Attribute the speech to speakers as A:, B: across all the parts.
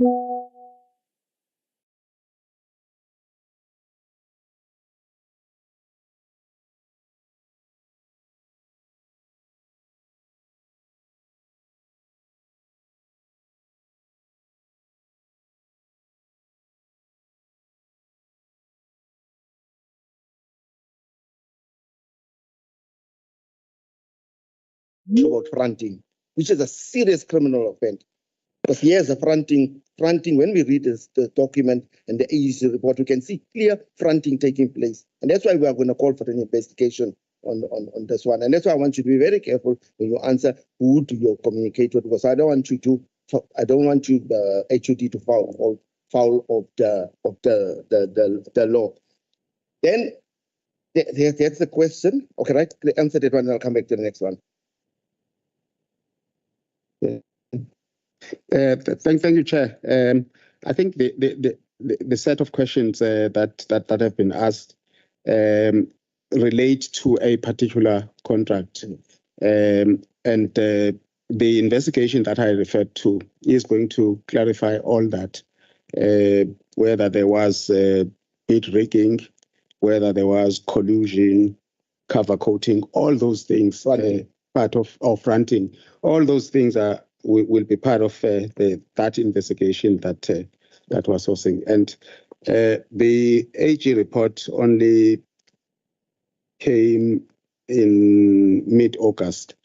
A: About fronting, which is a serious criminal offense. Because here's a fronting, when we read the document and the agency report, we can see clear fronting taking place. And that's why we are going to call for an investigation on this one. And that's why I want you to be very careful when you answer who do you communicate with, because I don't want you HOD to foul of the law. Then that's the question. Okay, right? Answer that one and I'll come back to the next one.
B: Thank you, Chair. I think the set of questions that have been asked relate to a particular contract, and the investigation that I referred to is going to clarify all that, whether there was bid rigging, whether there was collusion, cover coating, all those things, part of fronting. All those things will be part of that investigation that was sourcing. And the AG report only came in mid-August,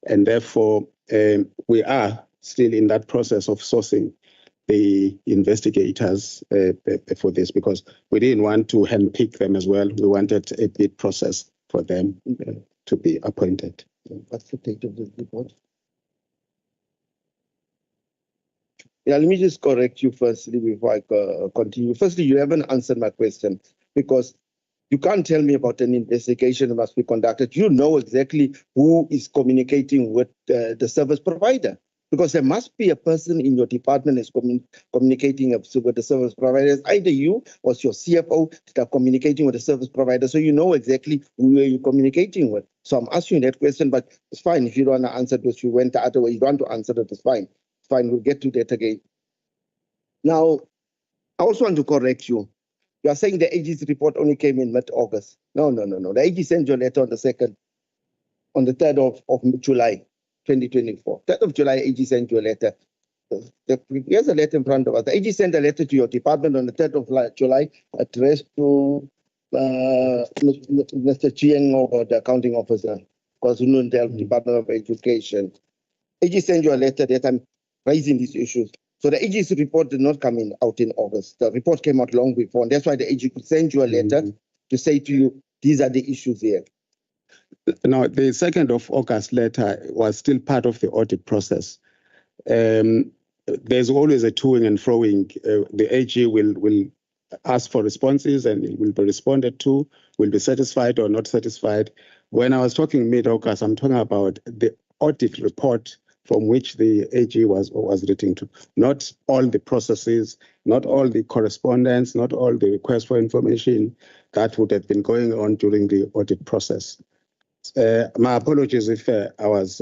B: and therefore we are still in that process of sourcing the investigators for this, because we didn't want to handpick them as well. We wanted a bid process for them to be appointed.
A: What's the date of this report? Yeah, let me just correct you firstly before I continue. Firstly, you haven't answered my question, because you can't tell me about an investigation that must be conducted. You know exactly who is communicating with the service provider, because there must be a person in your department is communicating with the service providers. Either you or your CFO that are communicating with the service provider, so you know exactly who you're communicating with. So I'm asking you that question, but it's fine if you don't want to answer because you went the other way. You don't want to answer that, it's fine. Fine, we'll get to that again. Now, I also want to correct you. You are saying the AG's report only came in mid-August. No. The AG sent you a letter on the 3rd of July, 2024. 3rd of July, AG sent you a letter. Here's a letter in front of us. The AG sent a letter to your department on the 3rd of July, addressed to Mr. Chiang, or the accounting officer, KwaZulu-Natal Department of Education. AG sent you a letter that I'm raising these issues. So the AG's report did not come out in August. The report came out long before, and that's why the AG could send you a letter to say to you, these are the issues here.
B: Now, the 2nd of August letter was still part of the audit process. There's always a toing and froing. The AG will ask for responses, and it will be responded to, will be satisfied or not satisfied. When I was talking mid-August, I'm talking about the audit report from which the AG was written to. Not all the processes, not all the correspondence, not all the requests for information that would have been going on during the audit process. My apologies if I was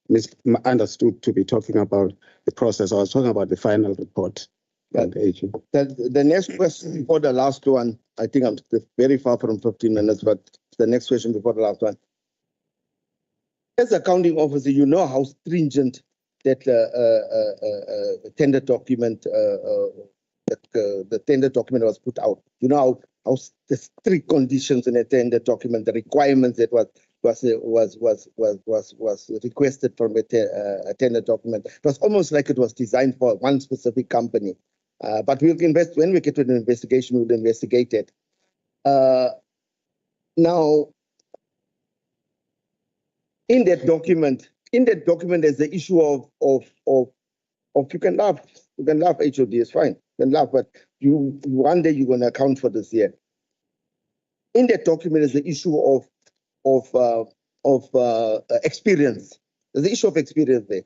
B: misunderstood to be talking about the process. I was talking about the final report.
A: The next question before the last one, I think I'm very far from 15 minutes, but the next question before the last one. As an accounting officer, you know how stringent that tender document, the tender document was put out. You know how the strict conditions in a tender document, the requirements that was requested from a tender document. It was almost like it was designed for one specific company. But we'll invest when we get to the investigation. We'll investigate it. Now, in that document, there's the issue of you can laugh, HOD is fine, you can laugh, but one day you're going to account for this here. In that document is the issue of experience. There's the issue of experience there.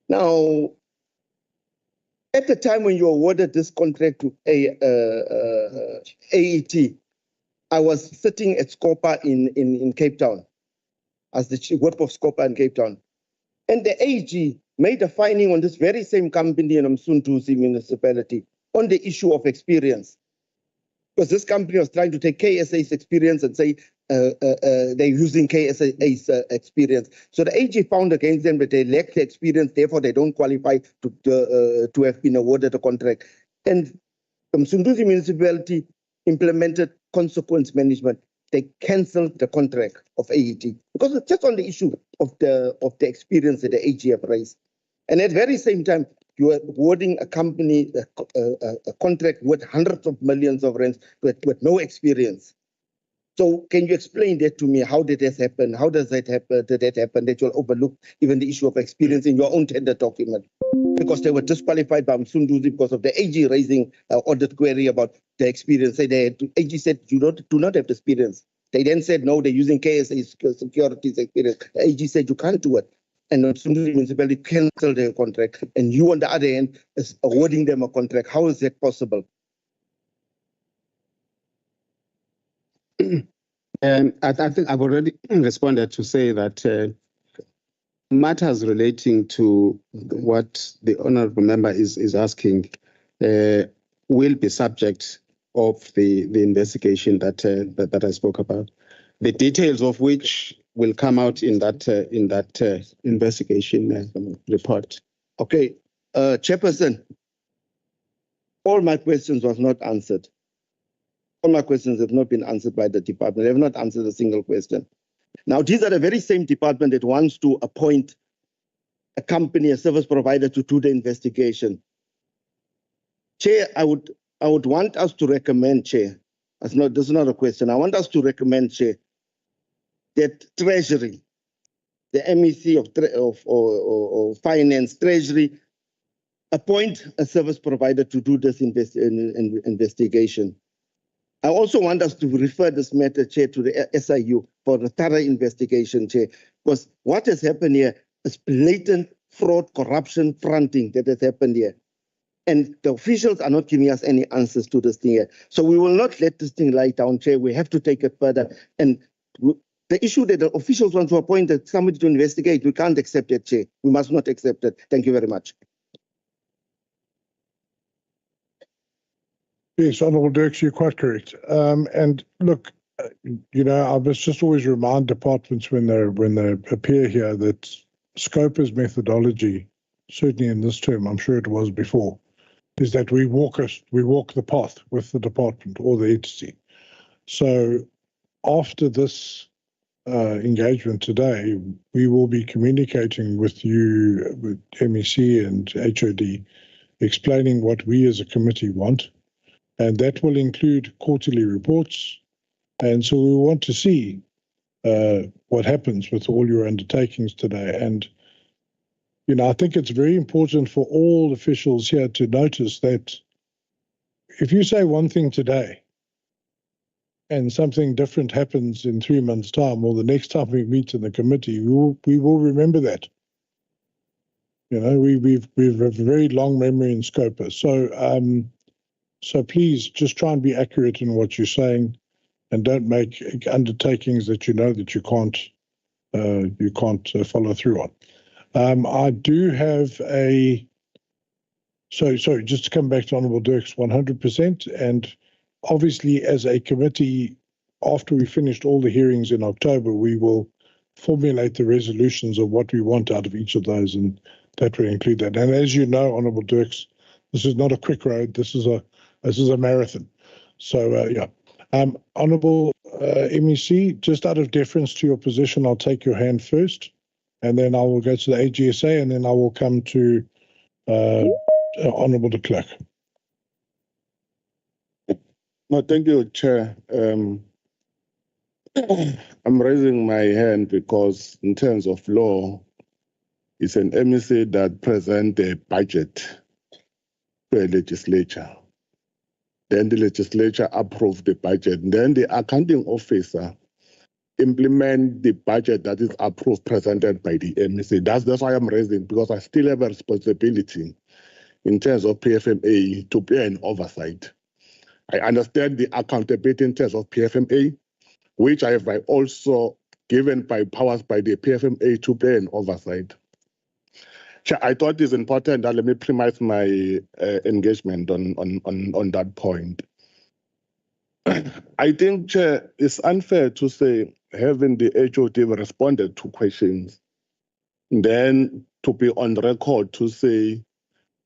A: Now, at the time when you awarded this contract to AET, I was sitting at SCOPA in Cape Town, as the chief whip of SCOPA in Cape Town. And the AG made a finding on this very same company in Msunduzi municipality on the issue of experience. Because this company was trying to take KSA's experience and say they're using KSA's experience. So the AG found against them that they lack the experience, therefore they don't qualify to have been awarded a contract. And the Msunduzi municipality implemented consequence management. They cancelled the contract of AET because it's just on the issue of the experience that the AG have raised. And at the very same time, you are awarding a company a contract worth hundreds of millions of rands with no experience. So can you explain that to me? How did this happen? How does that happen? Did that happen that you'll overlook even the issue of experience in your own tender document? Because they were disqualified by Msunduzi because of the AG raising an audit query about the experience. AG said, you do not have the experience. They then said, no, they're using KSA securities experience. The AG said, you can't do it. And the Msunduzi municipality cancelled their contract. And you, on the other hand, is awarding them a contract. How is that possible?
B: And I think I've already responded to say that matters relating to what the honourable member is asking will be subject of the investigation that I spoke about. The details of which will come out in that investigation report.
A: Okay, Chairperson, all my questions was not answered. All my questions have not been answered by the department. They have not answered a single question. Now, these are the very same department that wants to appoint a company, a service provider to do the investigation. Chair, I would want us to recommend, Chair, this is not a question. I want us to recommend, Chair, that Treasury, the MEC of Finance, Treasury, appoint a service provider to do this investigation. I also want us to refer this matter, Chair, to the SIU for a thorough investigation, Chair, because what has happened here is blatant fraud, corruption, fronting that has happened here. And the officials are not giving us any answers to this thing here. So we will not let this thing lie down, Chair. We have to take it further. And the issue that the officials want to appoint somebody to investigate, we can't accept it, Chair. We must not accept it. Thank you very much.
C: Yes, Honourable Dirks, you're quite correct. And look, I must just always remind departments when they appear here that SCOPA's methodology, certainly in this term, I'm sure it was before, is that we walk the path with the department or the entity. So after this engagement today, we will be communicating with you, with MEC and HOD, explaining what we as a committee want. And that will include quarterly reports. And so we want to see what happens with all your undertakings today. And, I think it's very important for all officials here to notice that if you say one thing today and something different happens in 3 months' time, or the next time we meet in the committee, we will remember that. We've a very long memory in SCOPA. So please just try and be accurate in what you're saying, and don't make undertakings that you know that you can't follow through on. I do have sorry, just to come back to Honourable Dirks, 100%. And obviously, as a committee, after we finished all the hearings in October, we will formulate the resolutions of what we want out of each of those, and that will include that. And as you know, Honourable Dirks, this is not a quick road. This is a marathon. So, yeah. Honourable MEC, just out of deference to your position, I'll take your hand first, and then I will go to the AGSA, and then I will come to Honourable de Klerk.
D: No, thank you, Chair. I'm raising my hand because in terms of law, it's an MEC that presents a budget to a legislature. Then the legislature approves the budget. Then the accounting officer implement the budget that is approved, presented by the MEC. That's why I'm raising, because I still have a responsibility in terms of PFMA to play an oversight. I understand the accountability in terms of PFMA, which I have also given by powers by the PFMA to play an oversight. Chair, I thought it's important that let me premise my engagement on that point. I think, Chair, it's unfair to say having the HOD responded to questions, then to be on record to say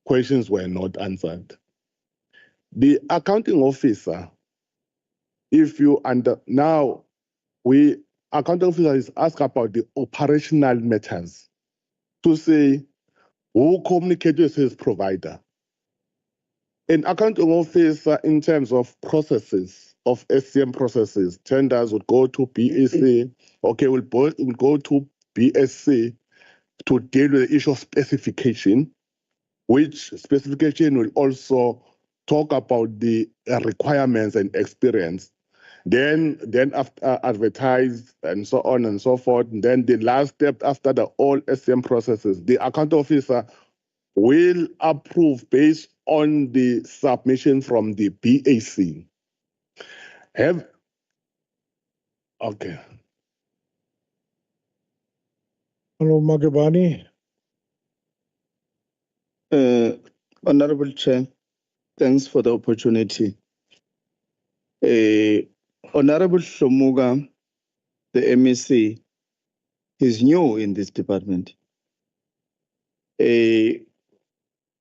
D: questions were not answered. The accounting officer, if you now accounting officer is asked about the operational matters to say who communicated with his provider. An accounting officer in terms of processes, of SCM processes, tenders would go to BAC, okay, we'll go to BSC to deal with the issue of specification, which specification will also talk about the requirements and experience. Then after advertise and so on and so forth. Then the last step after the all SCM processes, the account officer will approve based on the submission from the BAC. Okay.
C: Honorable Magabani.
E: Honorable Chair, thanks for the opportunity. Honorable Shomuga, the MEC, is new in this department.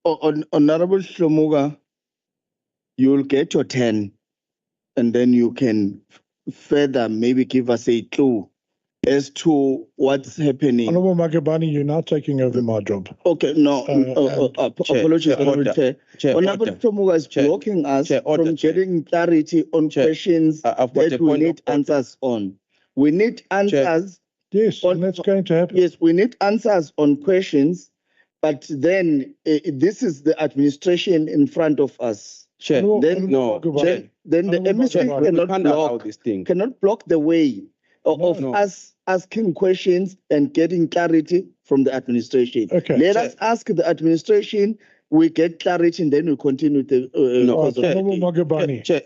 E: Honorable Shomuga, you'll get your 10, and then you can further maybe give us a clue as to what's happening.
C: Honorable Magabani, you're now taking over my job.
E: Okay, no, apologies, Honorable Chair. Honorable Shomuga is blocking us from getting clarity on questions that we need answers on. We need answers.
C: Yes, and that's going to happen.
E: Yes, we need answers on questions, but then this is the administration in front of us.
C: Chair,
E: then the MEC cannot block the way of us asking questions and getting clarity from the administration.
C: Okay.
E: Let us ask the administration, we get clarity, and then we continue with the
C: Honorable Magabani.
F: Chair,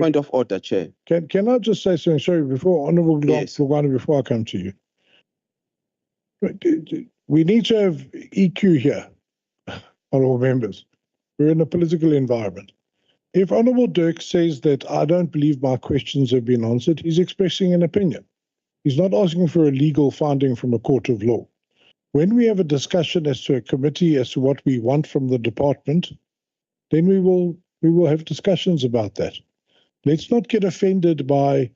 F: point of order, Chair.
C: Can I just say something? Sorry, before Honorable Magabani, before I come to you. We need to have EQ here, honorable members. We're in a political environment. If Honorable Dirk says that I don't believe my questions have been answered, he's expressing an opinion. He's not asking for a legal finding from a court of law. When we have a discussion as to a committee as to what we want from the department, then we will have discussions about that. Let's not get offended by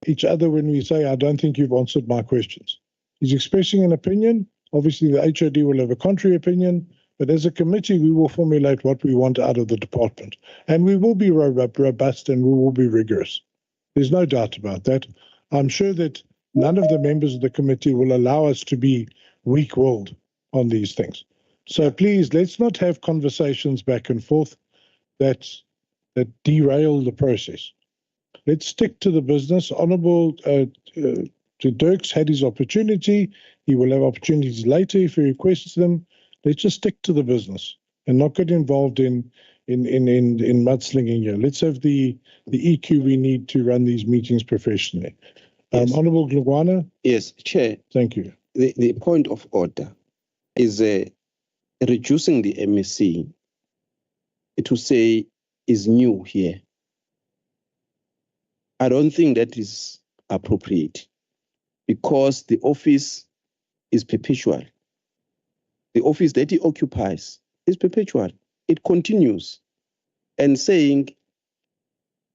C: each other when we say, I don't think you've answered my questions. He's expressing an opinion. Obviously, the HOD will have a contrary opinion, but as a committee, we will formulate what we want out of the department. And we will be robust and we will be rigorous. There's no doubt about that. I'm sure that none of the members of the committee will allow us to be weak-willed on these things. So please, let's not have conversations back and forth that derail the process. Let's stick to the business. Honorable Dirk's had his opportunity. He will have opportunities later if he requests them. Let's just stick to the business and not get involved in mudslinging here. Let's have the EQ we need to run these meetings professionally. Yes. Honorable Glugwana?
F: Yes, Chair.
C: Thank you.
F: The point of order is reducing the MEC to say is new here. I don't think that is appropriate because the office is perpetual. The office that he occupies is perpetual. It continues. And saying,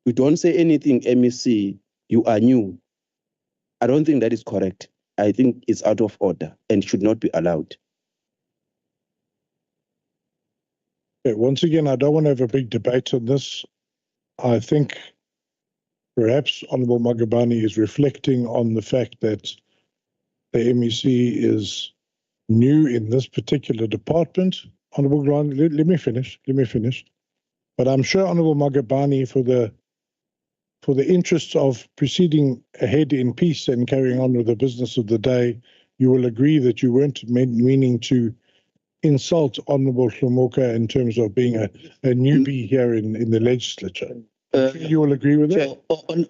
F: you don't say anything, MEC, you are new. I don't think that is correct. I think it's out of order and should not be allowed.
C: Okay, once again, I don't want to have a big debate on this. I think perhaps Honorable Magabani is reflecting on the fact that the MEC is new in this particular department. Honorable Glugwana, let me finish. But I'm sure Honorable Magabani, for the interests of proceeding ahead in peace and carrying on with the business of the day, you will agree that you weren't meaning to insult Honorable Shomuga in terms of being a newbie here in the legislature. You will agree with that?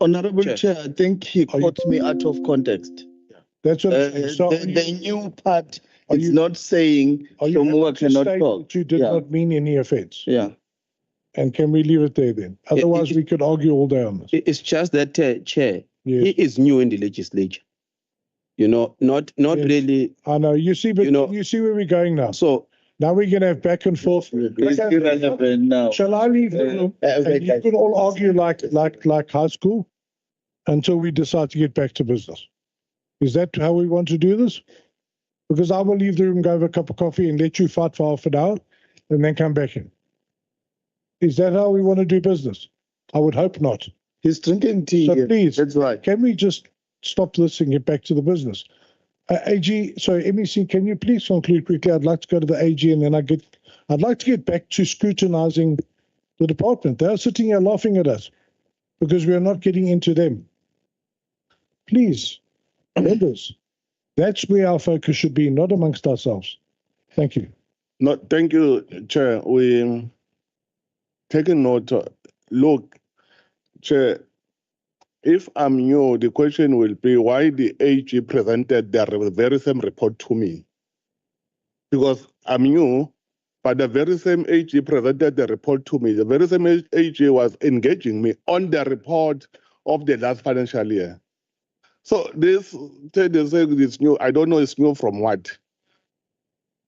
E: Honorable Chair, I think he caught me out of context.
C: That's what I'm saying. So
E: the new part It's not saying Tomuga cannot talk.
C: You did not mean any offense.
E: Yeah.
C: And can we leave it there then? Otherwise, we could argue all day on this.
F: It's just that, Chair,
C: Yes.
F: he is new in the legislature. Not yes. Really.
C: I know. You see, but you see where we're going now.
F: So
C: now we're going to have back and forth.
E: It's irrelevant now.
C: Shall I leave the room? And you can all argue like high school until we decide to get back to business. Is that how we want to do this? Because I will leave the room, go have a cup of coffee, and let you fight for half an hour, and then come back in. Is that how we want to do business? I would hope not.
E: He's drinking tea.
C: So please,
E: that's right.
C: Can we just stop this and get back to the business? AG, sorry, MEC, can you please conclude quickly? I'd like to go to the AG, and then I'd like to get back to scrutinizing the department. They're sitting here laughing at us because we are not getting into them. Please, members, that's where our focus should be, not amongst ourselves. Thank you.
D: No, thank you, Chair. We taking note. Look, Chair, if I'm new, the question will be why the AG presented their very same report to me. Because I'm new, but the very same AG presented the report to me. The very same AG was engaging me on the report of the last financial year. So this is new. I don't know it's new from what.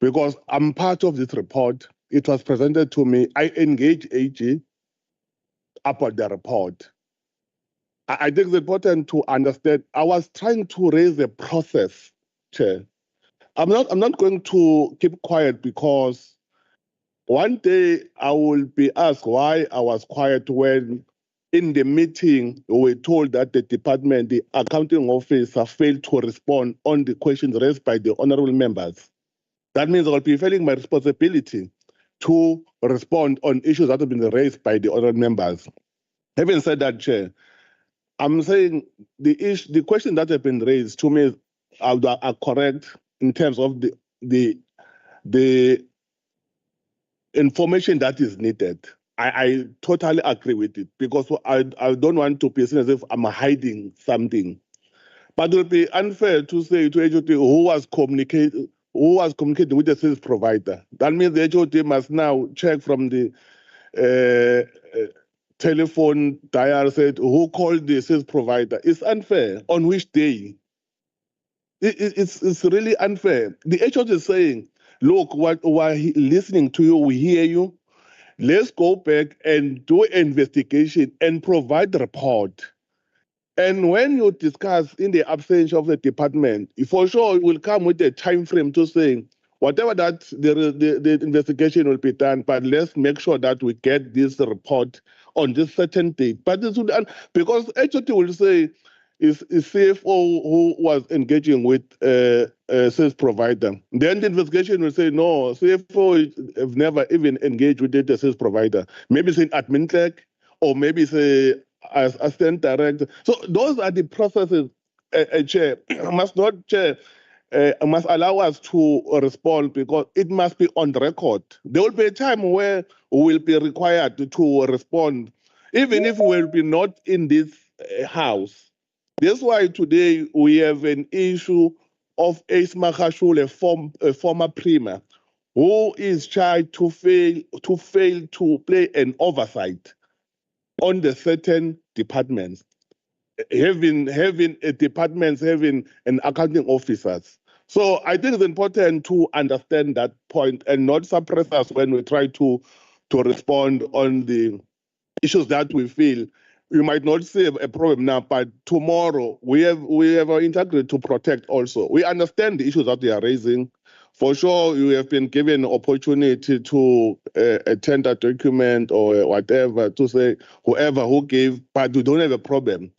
D: Because I'm part of this report. It was presented to me. I engaged AG about the report. I think it's important to understand. I was trying to raise a process, Chair. I'm not going to keep quiet because one day I will be asked why I was quiet when in the meeting we were told that the department, the accounting officer, failed to respond on the questions raised by the honorable members. That means I'll be feeling my responsibility to respond on issues that have been raised by the honorable members. Having said that, Chair, I'm saying the questions that have been raised to me are correct in terms of the information that is needed. I totally agree with it because I don't want to be seen as if I'm hiding something. But it would be unfair to say to HOT who was communicating with the service provider. That means the HOT must now check from the telephone dial, said who called the service provider. It's unfair. On which day? It's really unfair. The HOT is saying, look, we're listening to you, we hear you. Let's go back and do an investigation and provide the report. And when you discuss in the absence of the department, for sure it will come with a time frame to say, whatever that the investigation will be done, but let's make sure that we get this report on this certain date. But this would, because HOT will say, is CFO who was engaging with a service provider. Then the investigation will say, no, CFO have never even engaged with the service provider. Maybe it's an admin tech, or maybe it's a assistant director. So those are the processes, Chair. Must allow us to respond because it must be on record. There will be a time where we will be required to respond, even if we will be not in this house. That's why today we have an issue of Ace Makashule, a former premier, who is charged to fail to play an oversight on the certain departments, having departments having an accounting officers. So I think it's important to understand that point and not suppress us when we try to respond on the issues that we feel. You might not see a problem now, but tomorrow we have our integrity to protect also. We understand the issues that they are raising. For sure, you have been given opportunity to attend a document or whatever to say whoever who gave, but we don't have a problem.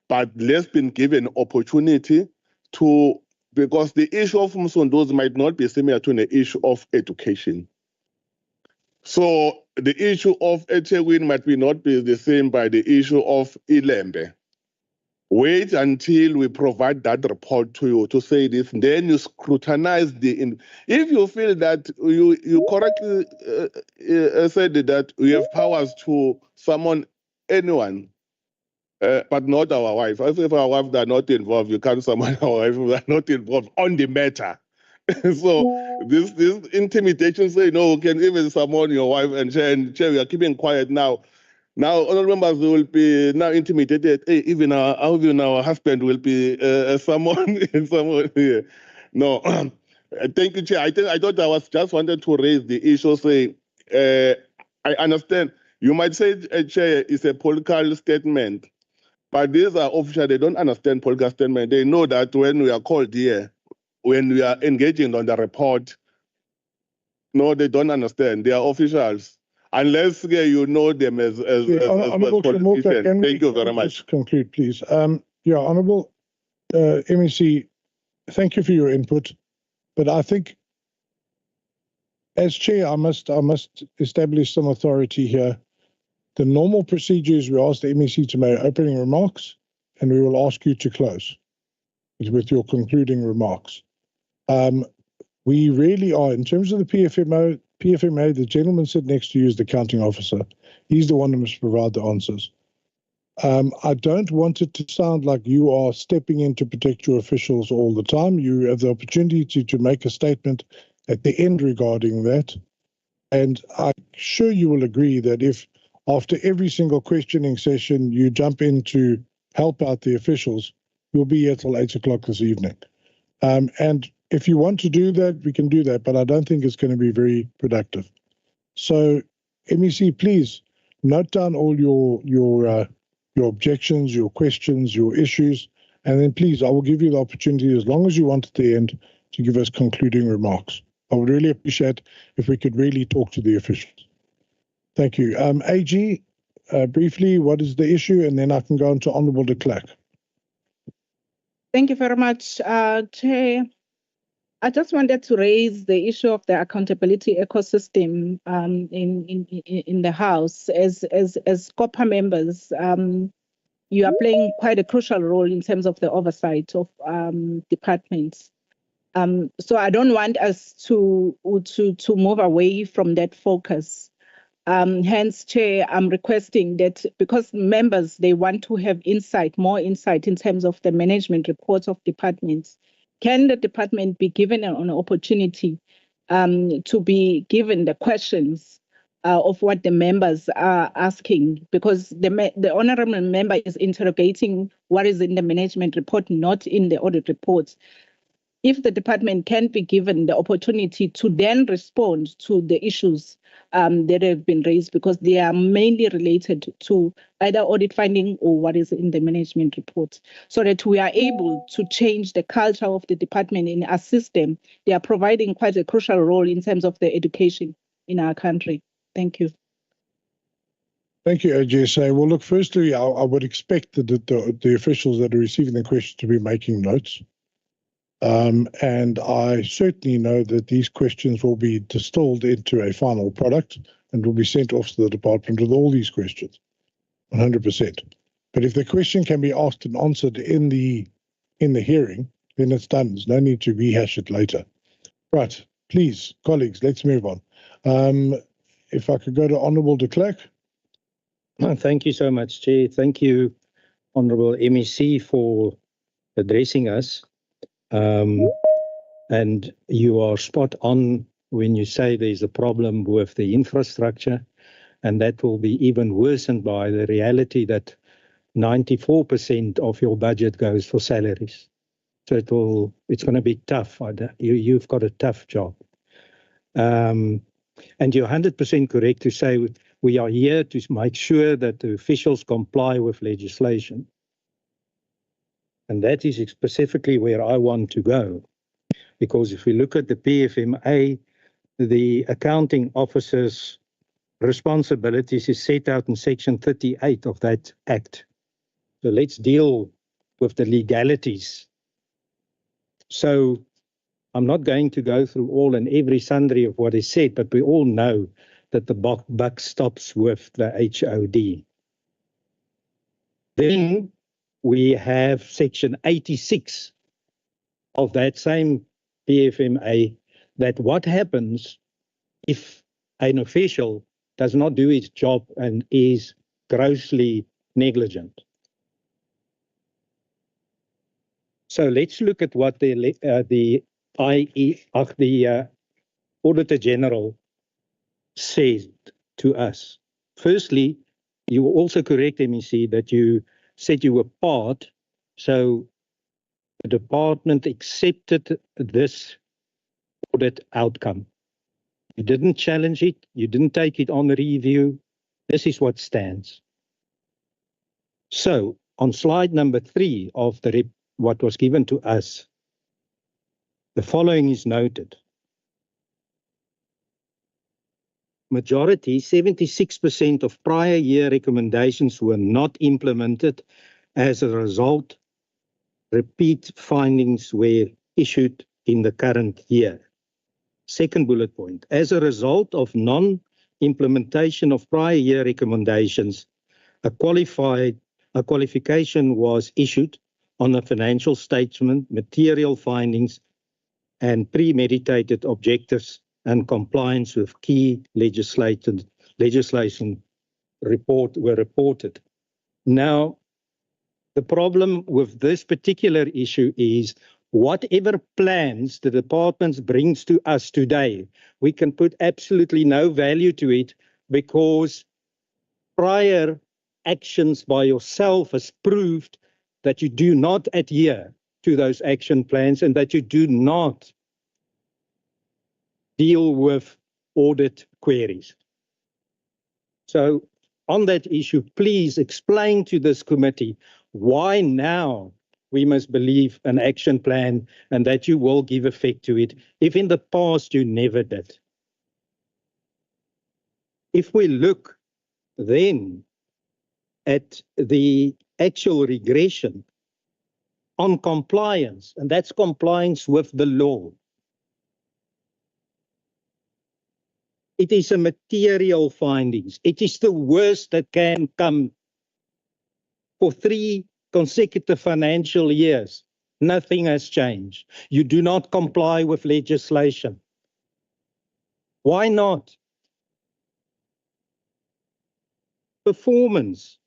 D: But let's been given opportunity to, because the issue of Msondozi might not be similar to the issue of education. So the issue of eThekwini might not be the same by the issue of Ilembe. Wait until we provide that report to you to say this, then you scrutinize if you feel that you correctly said that we have powers to summon anyone, but not our wife. If our wife are not involved, you can't summon our wife if they are not involved on the matter. So this intimidation, say no, can even summon your wife and chair, we are keeping quiet now. Now, honorable members will be now intimidated. Hey, even our husband will be someone here. No, thank you, Chair. I thought I was just wanted to raise the issue. Say, I understand. You might say, Chair, it's a political statement, but these are officials. They don't understand political statement. They know that when we are called here, when we are engaging on the report, no, they don't understand. They are officials. Unless you know them as
C: Honourable
D: politicians.
C: Chamoka,
D: Thank you very much.
C: Just conclude, please. Honourable MEC, thank you for your input. But I think, as chair, I must establish some authority here. The normal procedure is we ask the MEC to make opening remarks, and we will ask you to close with your concluding remarks. We really are, in terms of the PFMA, the gentleman sitting next to you is the counting officer. He's the one who must provide the answers. I don't want it to sound like you are stepping in to protect your officials all the time. You have the opportunity to make a statement at the end regarding that. And I'm sure you will agree that if after every single questioning session you jump in to help out the officials, you'll be here till 8 o'clock this evening. And if you want to do that, we can do that, but I don't think it's going to be very productive. So, MEC, please note down all your objections, your questions, your issues, and then please, I will give you the opportunity, as long as you want at the end, to give us concluding remarks. I would really appreciate if we could really talk to the officials. Thank you. AG, briefly, what is the issue? And then I can go on to Honourable de Klerk.
G: Thank you very much, Chair. I just wanted to raise the issue of the accountability ecosystem in the House. As SCOPA members, you are playing quite a crucial role in terms of the oversight of departments. So I don't want us to move away from that focus. Hence, Chair, I'm requesting that because members, they want to have more insight in terms of the management reports of departments. Can the department be given an opportunity to be given the questions of what the members are asking? Because the honourable member is interrogating what is in the management report, not in the audit reports. If the department can be given the opportunity to then respond to the issues that have been raised, because they are mainly related to either audit finding or what is in the management report, so that we are able to change the culture of the department and assist them. They are providing quite a crucial role in terms of the education in our country. Thank you.
C: Thank you, AJSA. Well, look, firstly, I would expect that the officials that are receiving the question to be making notes. And I certainly know that these questions will be distilled into a final product and will be sent off to the department with all these questions, 100%. But if the question can be asked and answered in the hearing, then it's done. There's no need to rehash it later. Right, please, colleagues, let's move on. If I could go to Honourable de Klerk.
H: Thank you so much, Chair. Thank you, Honourable MEC, for addressing us. And you are spot on when you say there's a problem with the infrastructure, and that will be even worsened by the reality that 94% of your budget goes for salaries. So it's going to be tough. You've got a tough job. And you're 100% correct to say we are here to make sure that the officials comply with legislation. And that is specifically where I want to go. Because if we look at the PFMA, the accounting officer's responsibilities is set out in Section 38 of that Act. So let's deal with the legalities. So I'm not going to go through all and every sundry of what is said, but we all know that the buck stops with the HOD. Then we have Section 86 of that same PFMA, that what happens if an official does not do its job and is grossly negligent. So let's look at what the the Auditor General said to us. Firstly, you were also correct, MEC, that you said you were part, so the department accepted this audit outcome. You didn't challenge it, you didn't take it on review. This is what stands. So, on slide number 3 of what was given to us, the following is noted. Majority, 76% of prior year recommendations were not implemented. As a result, repeat findings were issued in the current year. Second bullet point, as a result of non-implementation of prior year recommendations, a qualification was issued on the financial statement, material findings, and premeditated objectives and compliance with key legislation were reported. Now, the problem with this particular issue is whatever plans the department brings to us today, we can put absolutely no value to it because prior actions by yourself has proved that you do not adhere to those action plans and that you do not deal with audit queries. So on that issue, please explain to this committee why now we must believe an action plan and that you will give effect to it, if in the past you never did. If we look then at the actual regression on compliance, and that's compliance with the law, it is a material findings. It is the worst that can come for 3 consecutive financial years. Nothing has changed. You do not comply with legislation. Why not? Performance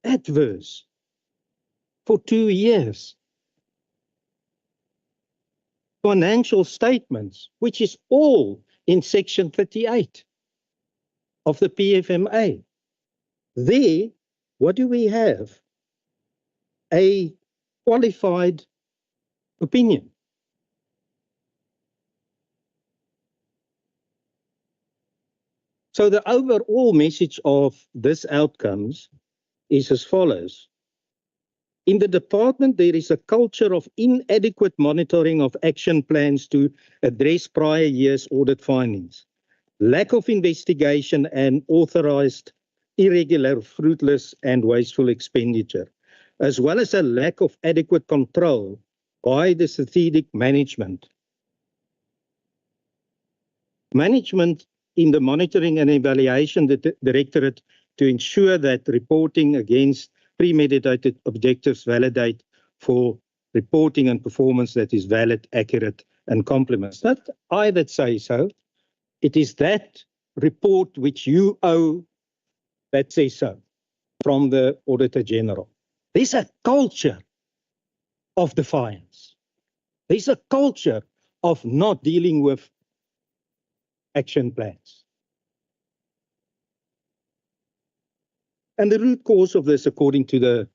H: adverse for 2 years. Financial statements, which is all in section 38 of the PFMA. There, what do we have? A qualified opinion. So the overall message of this outcomes is as follows. In the department, there is a culture of inadequate monitoring of action plans to address prior year's audit findings, lack of investigation and authorized irregular, fruitless and wasteful expenditure, as well as a lack of adequate control by the strategic management. Management in the Monitoring and Evaluation Directorate to ensure that reporting against premeditated objectives validate for reporting and performance that is valid, accurate, and complements. Not I that say so. It is that report which you owe that says so from the Auditor General. There's a culture of defiance. There's a culture of not dealing with action plans. And the root cause of this, according to the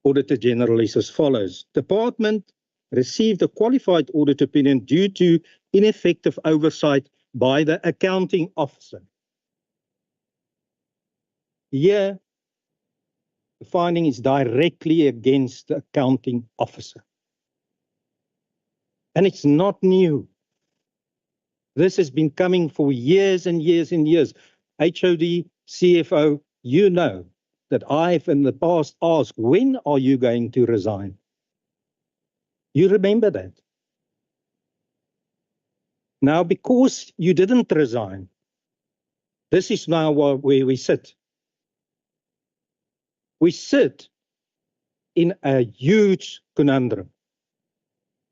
H: Auditor General, is as follows. Department received a qualified audit opinion due to ineffective oversight by the accounting officer. Here, the finding is directly against the accounting officer. And it's not new. This has been coming for years and years and years. HOD, CFO, you know that I've in the past asked, when are you going to resign? You remember that. Now, because you didn't resign, this is now where we sit. We sit in a huge conundrum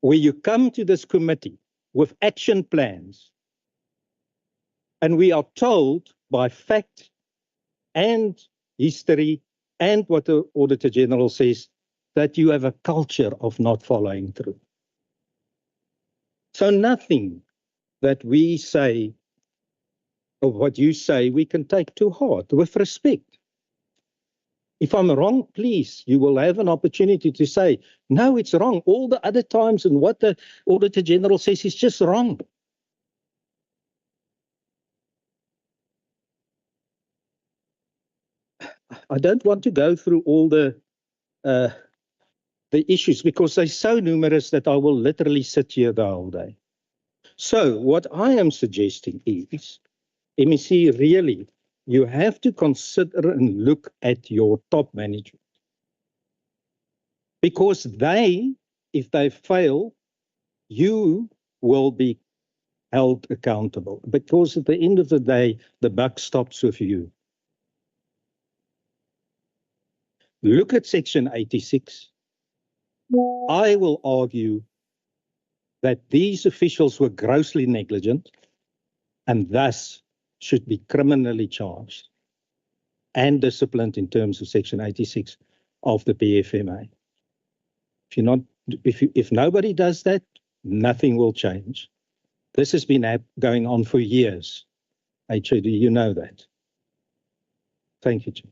H: where you come to this committee with action plans and we are told by fact and history and what the Auditor General says, that you have a culture of not following through. So nothing that we say, or what you say, we can take to heart, with respect. If I'm wrong, please, you will have an opportunity to say, no, it's wrong. All the other times and what the Auditor General says is just wrong. I don't want to go through all the issues because they're so numerous that I will literally sit here the whole day. So what I am suggesting is, MEC, really, you have to consider and look at your top management. Because they, if they fail, you will be held accountable. Because at the end of the day, the buck stops with you. Look at Section 86. I will argue that these officials were grossly negligent and thus should be criminally charged and disciplined in terms of Section 86 of the PFMA. If nobody does that, nothing will change. This has been going on for years. HOD, you know that. Thank you, Chair.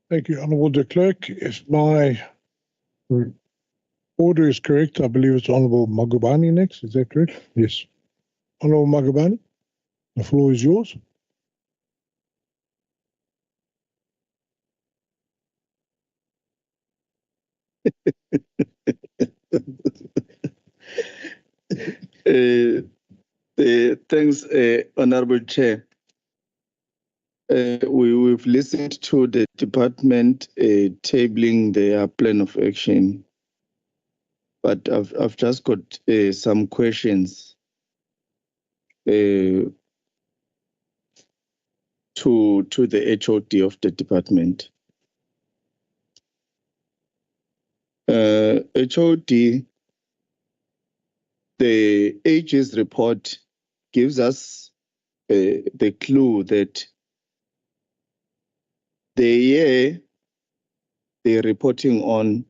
C: Thank you, Honourable de Klerk. If my order is correct, I believe it's Honourable Magubane next. Is that correct? Yes. Honourable Magubane, the floor is yours.
E: Thanks, Honourable Chair. We've listened to the department tabling their plan of action, but I've just got some questions to the HOD of the department. HOD, the AG's report gives us the clue that the year they're reporting on,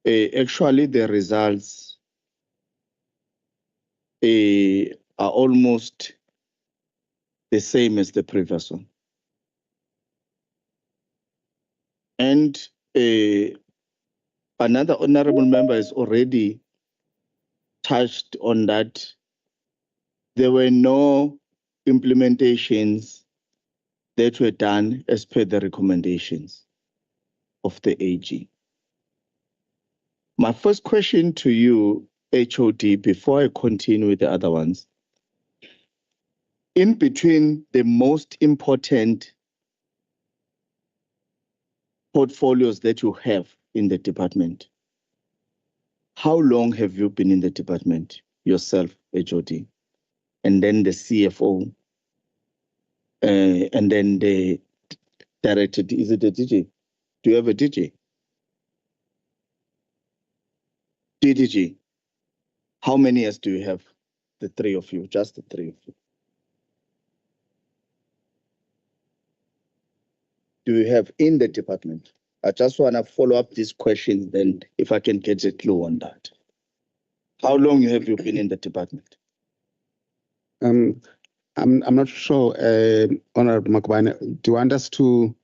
E: actually the results are almost the same as the previous one. And another honorable member has already touched on that. There were no implementations that were done as per the recommendations of the AG. My first question to you, HOD, before I continue with the other ones, in between the most important portfolios that you have in the department, how long have you been in the department yourself, HOD? And then the CFO, and then the director, is it a DG? Do you have a DG? DDG. How many years do you have? The three of you, just the three of you. Do you have in the department? I just want to follow up these questions, then if I can get a clue on that. How long have you been in the department?
B: I'm not sure, Honourable Magubane. Do you want us to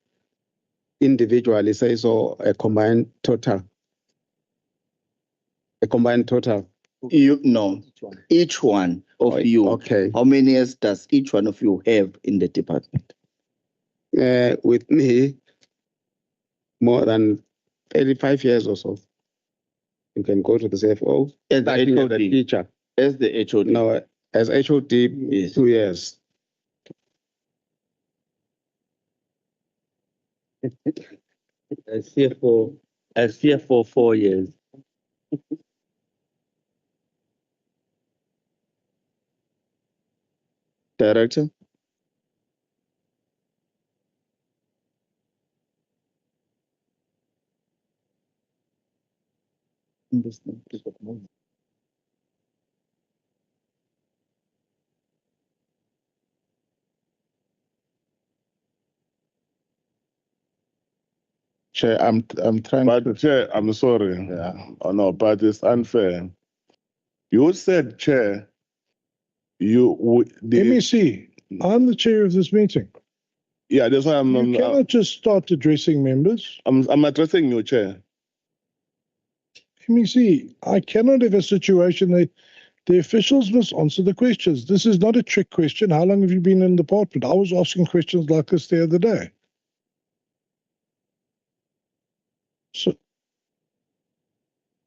B: individually say so, a combined total? A combined total?
E: You no, each one of you.
B: Okay.
E: How many years does each one of you have in the department?
B: With me, more than 35 years or so. You can go to the CFO.
E: As the HOD.
B: The teacher.
E: As the HOD.
B: No, as HOD, yes. 2 years.
E: As CFO 4 years. Director?
D: Chair, I'm trying to. Chair, I'm sorry.
B: Yeah.
D: Oh, no, but it's unfair. You said, Chair,
C: MEC, I'm the chair of this meeting.
D: Yeah, that's why
C: You cannot just start addressing members.
D: I'm addressing you, Chair.
C: MEC, I cannot have a situation that the officials must answer the questions. This is not a trick question. How long have you been in the department? I was asking questions like this the other day. So,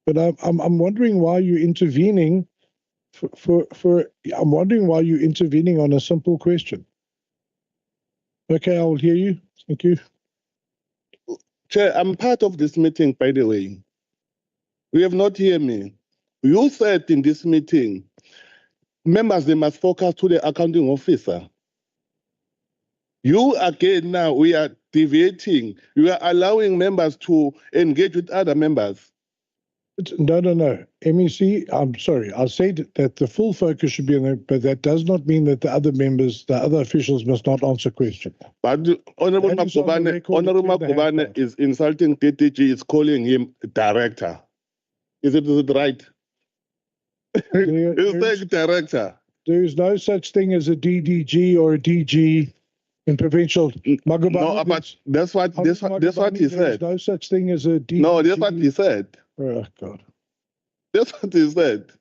C: but I'm wondering why you're intervening I'm wondering why you're intervening on a simple question. Okay, I will hear you. Thank you.
D: Chair, I'm part of this meeting, by the way. You have not heard me. You said in this meeting, members, they must focus to the accounting officer. You again now, we are deviating. You are allowing members to engage with other members.
C: No. MEC, I'm sorry. I said that the full focus should be on it, but that does not mean that the other members, the other officials must not answer questions.
D: But Honorable Makubane is insulting DTG, is calling him director. Is it right? He's saying director.
C: There is no such thing as a DDG or a DG in provincial. Magubane,
D: no, but that's what he said.
C: There's no such thing as a DDG.
D: No, that's what he said.
C: Oh God.
D: That's what he said.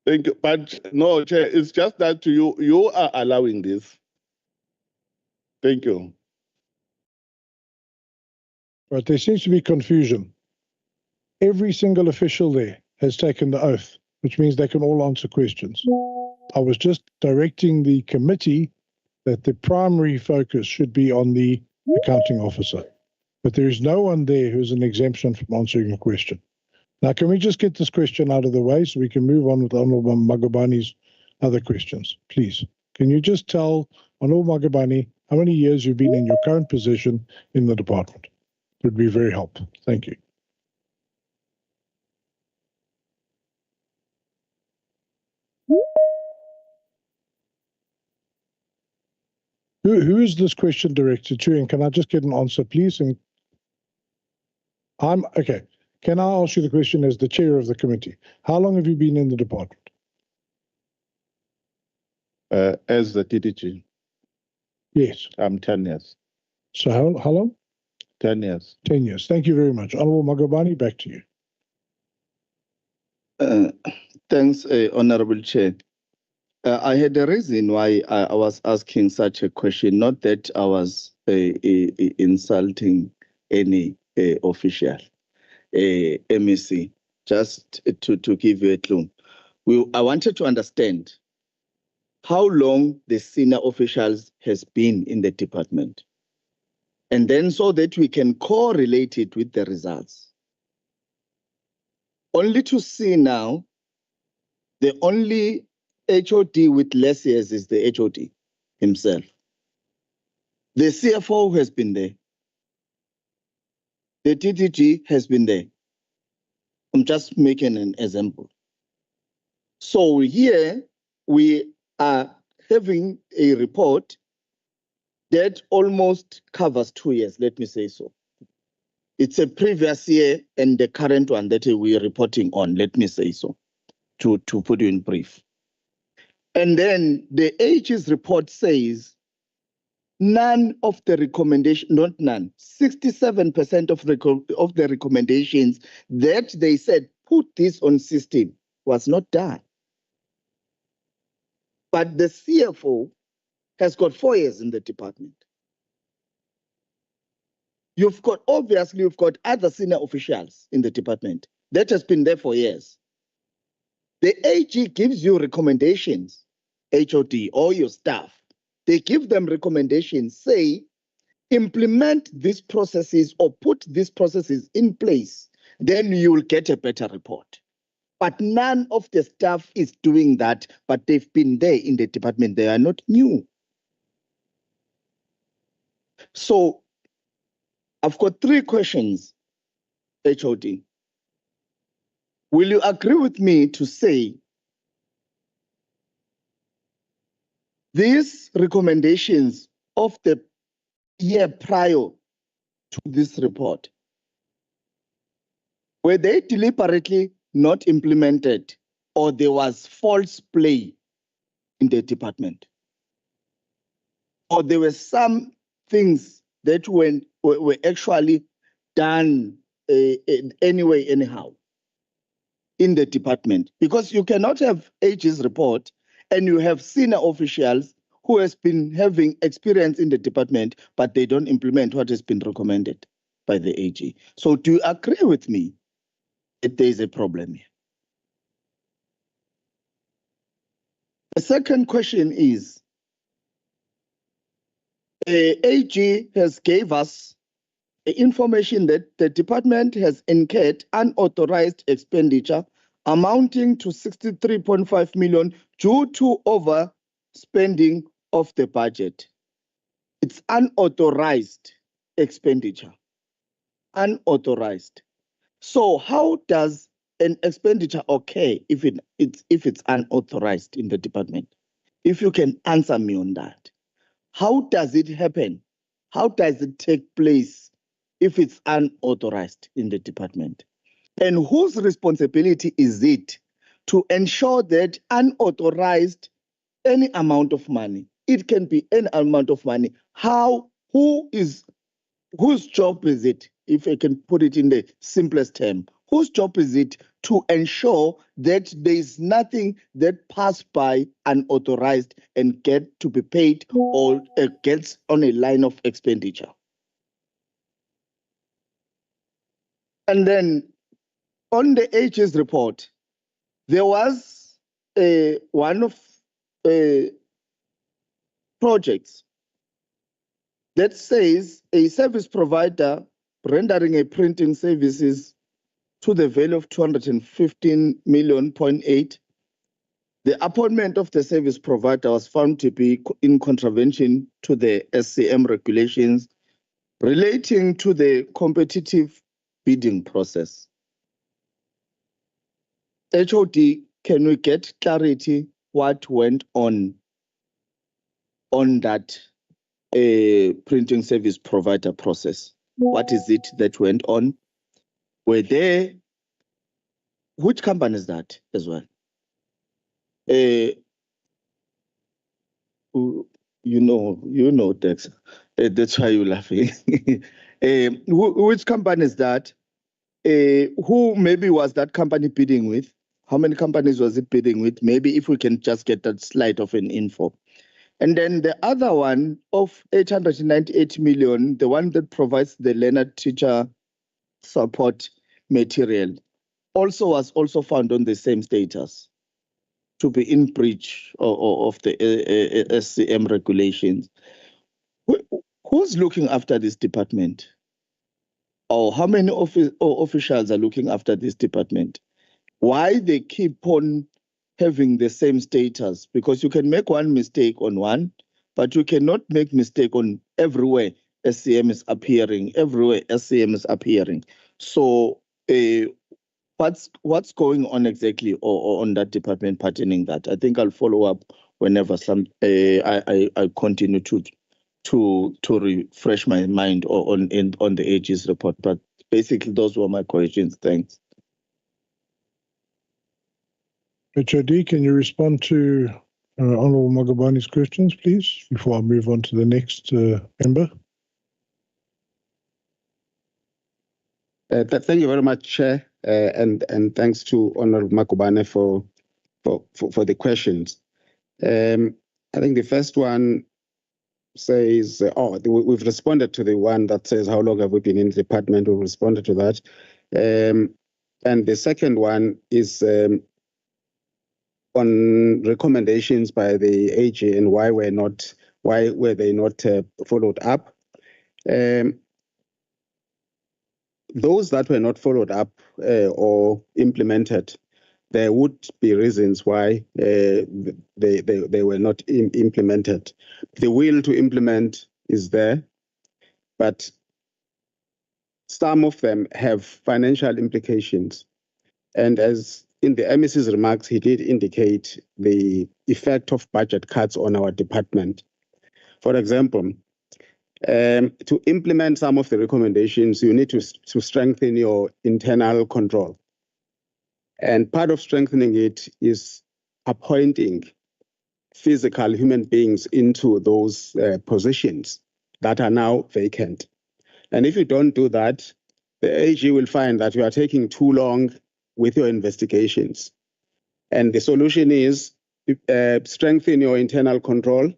D: Thank you. But no, Chair, it's just that you are allowing this. Thank you.
C: But there seems to be confusion. Every single official there has taken the oath, which means they can all answer questions. I was just directing the committee that the primary focus should be on the accounting officer. But there is no one there who's an exemption from answering a question. Now, can we just get this question out of the way so we can move on with Honorable Magubane's other questions, please? Can you just tell Honorable Magubane how many years you've been in your current position in the department? It would be very helpful. Thank you. Who is this question directed to? And can I just get an answer, please? And okay. Can I ask you the question as the chair of the committee? How long have you been in the department?
D: As the DDG?
C: Yes.
D: 10 years.
C: So how long?
D: 10 years.
C: 10 years. Thank you very much. Honorable Magubane, back to
E: you. Thanks, Honorable Chair. I had a reason why I was asking such a question, not that I was insulting any official, MEC, just to give you a clue. I wanted to understand how long the senior officials has been in the department, and then so that we can correlate it with the results. Only to see now, the only HOD with less years is the HOD himself. The CFO has been there. The TTG has been there. I'm just making an example. So here we are having a report that almost covers 2 years, let me say so. It's a previous year and the current one that we are reporting on, let me say so, to put you in brief. And then the AG's report says none of the recommendations, not none, 67% of the recommendations that they said put this on system was not done. But the CFO has got 4 years in the department. You've got other senior officials in the department that has been there for years. The AG gives you recommendations, HOD, or your staff. They give them recommendations, say, implement these processes or put these processes in place, then you will get a better report. But none of the staff is doing that, but they've been there in the department. They are not new. So I've got 3 questions, HOD. Will you agree with me to say these recommendations of the year prior to this report? Were they deliberately not implemented, or there was false play in the department? Or there were some things that were actually done anyway, anyhow, in the department? Because you cannot have AG's report and you have senior officials who has been having experience in the department, but they don't implement what has been recommended by the AG. So do you agree with me that there is a problem here? The second question is, AG has gave us information that the department has incurred unauthorized expenditure amounting to 63.5 million due to overspending of the budget. It's unauthorized expenditure. Unauthorized. So how does an expenditure occur if it's unauthorized in the department? If you can answer me on that. How does it happen? How does it take place if it's unauthorized in the department? And whose responsibility is it to ensure that unauthorized any amount of money, it can be any amount of money, whose job is it, if I can put it in the simplest term, whose job is it to ensure that there is nothing that passed by unauthorized and get to be paid or gets on a line of expenditure? And then on the AG's report, there was one of projects that says a service provider rendering a printing services to the value of 215.8 million. The appointment of the service provider was found to be in contravention to the SCM regulations relating to the competitive bidding process. HOD, can we get clarity what went on that printing service provider process? What is it that went on? Were there, which company is that as well? You know, Dex. That's why you're laughing. Which company is that? Who maybe was that company bidding with? How many companies was it bidding with? Maybe if we can just get that slide of an info. And then the other one of 898 million, the one that provides the learner teacher support material, was also found on the same status to be in breach of the SCM regulations. Who's looking after this department? Or how many officials are looking after this department? Why they keep on having the same status? Because you can make one mistake on one, but you cannot make mistake on everywhere SCM is appearing. Everywhere SCM is appearing. So what's going on exactly on that department pertaining that? I think I'll follow up whenever I continue to refresh my mind on the AG's report. But basically, those were my questions. Thanks.
C: HOD, can you respond to Honourable Magabani's questions, please, before I move on to the next member?
B: Thank you very much, Chair, and thanks to Honourable Magabane for the questions. I think the first one says, we've responded to the one that says, how long have we been in the department? We've responded to that. And the second one is on recommendations by the AG and why were they not followed up. Those that were not followed up or implemented, there would be reasons why they were not implemented. The will to implement is there, but some of them have financial implications. And as in the MEC's remarks, he did indicate the effect of budget cuts on our department. For example, To implement some of the recommendations, you need to strengthen your internal control. And part of strengthening it is appointing physical human beings into those positions that are now vacant. And if you don't do that, the AG will find that you are taking too long with your investigations. And the solution is strengthen your internal control.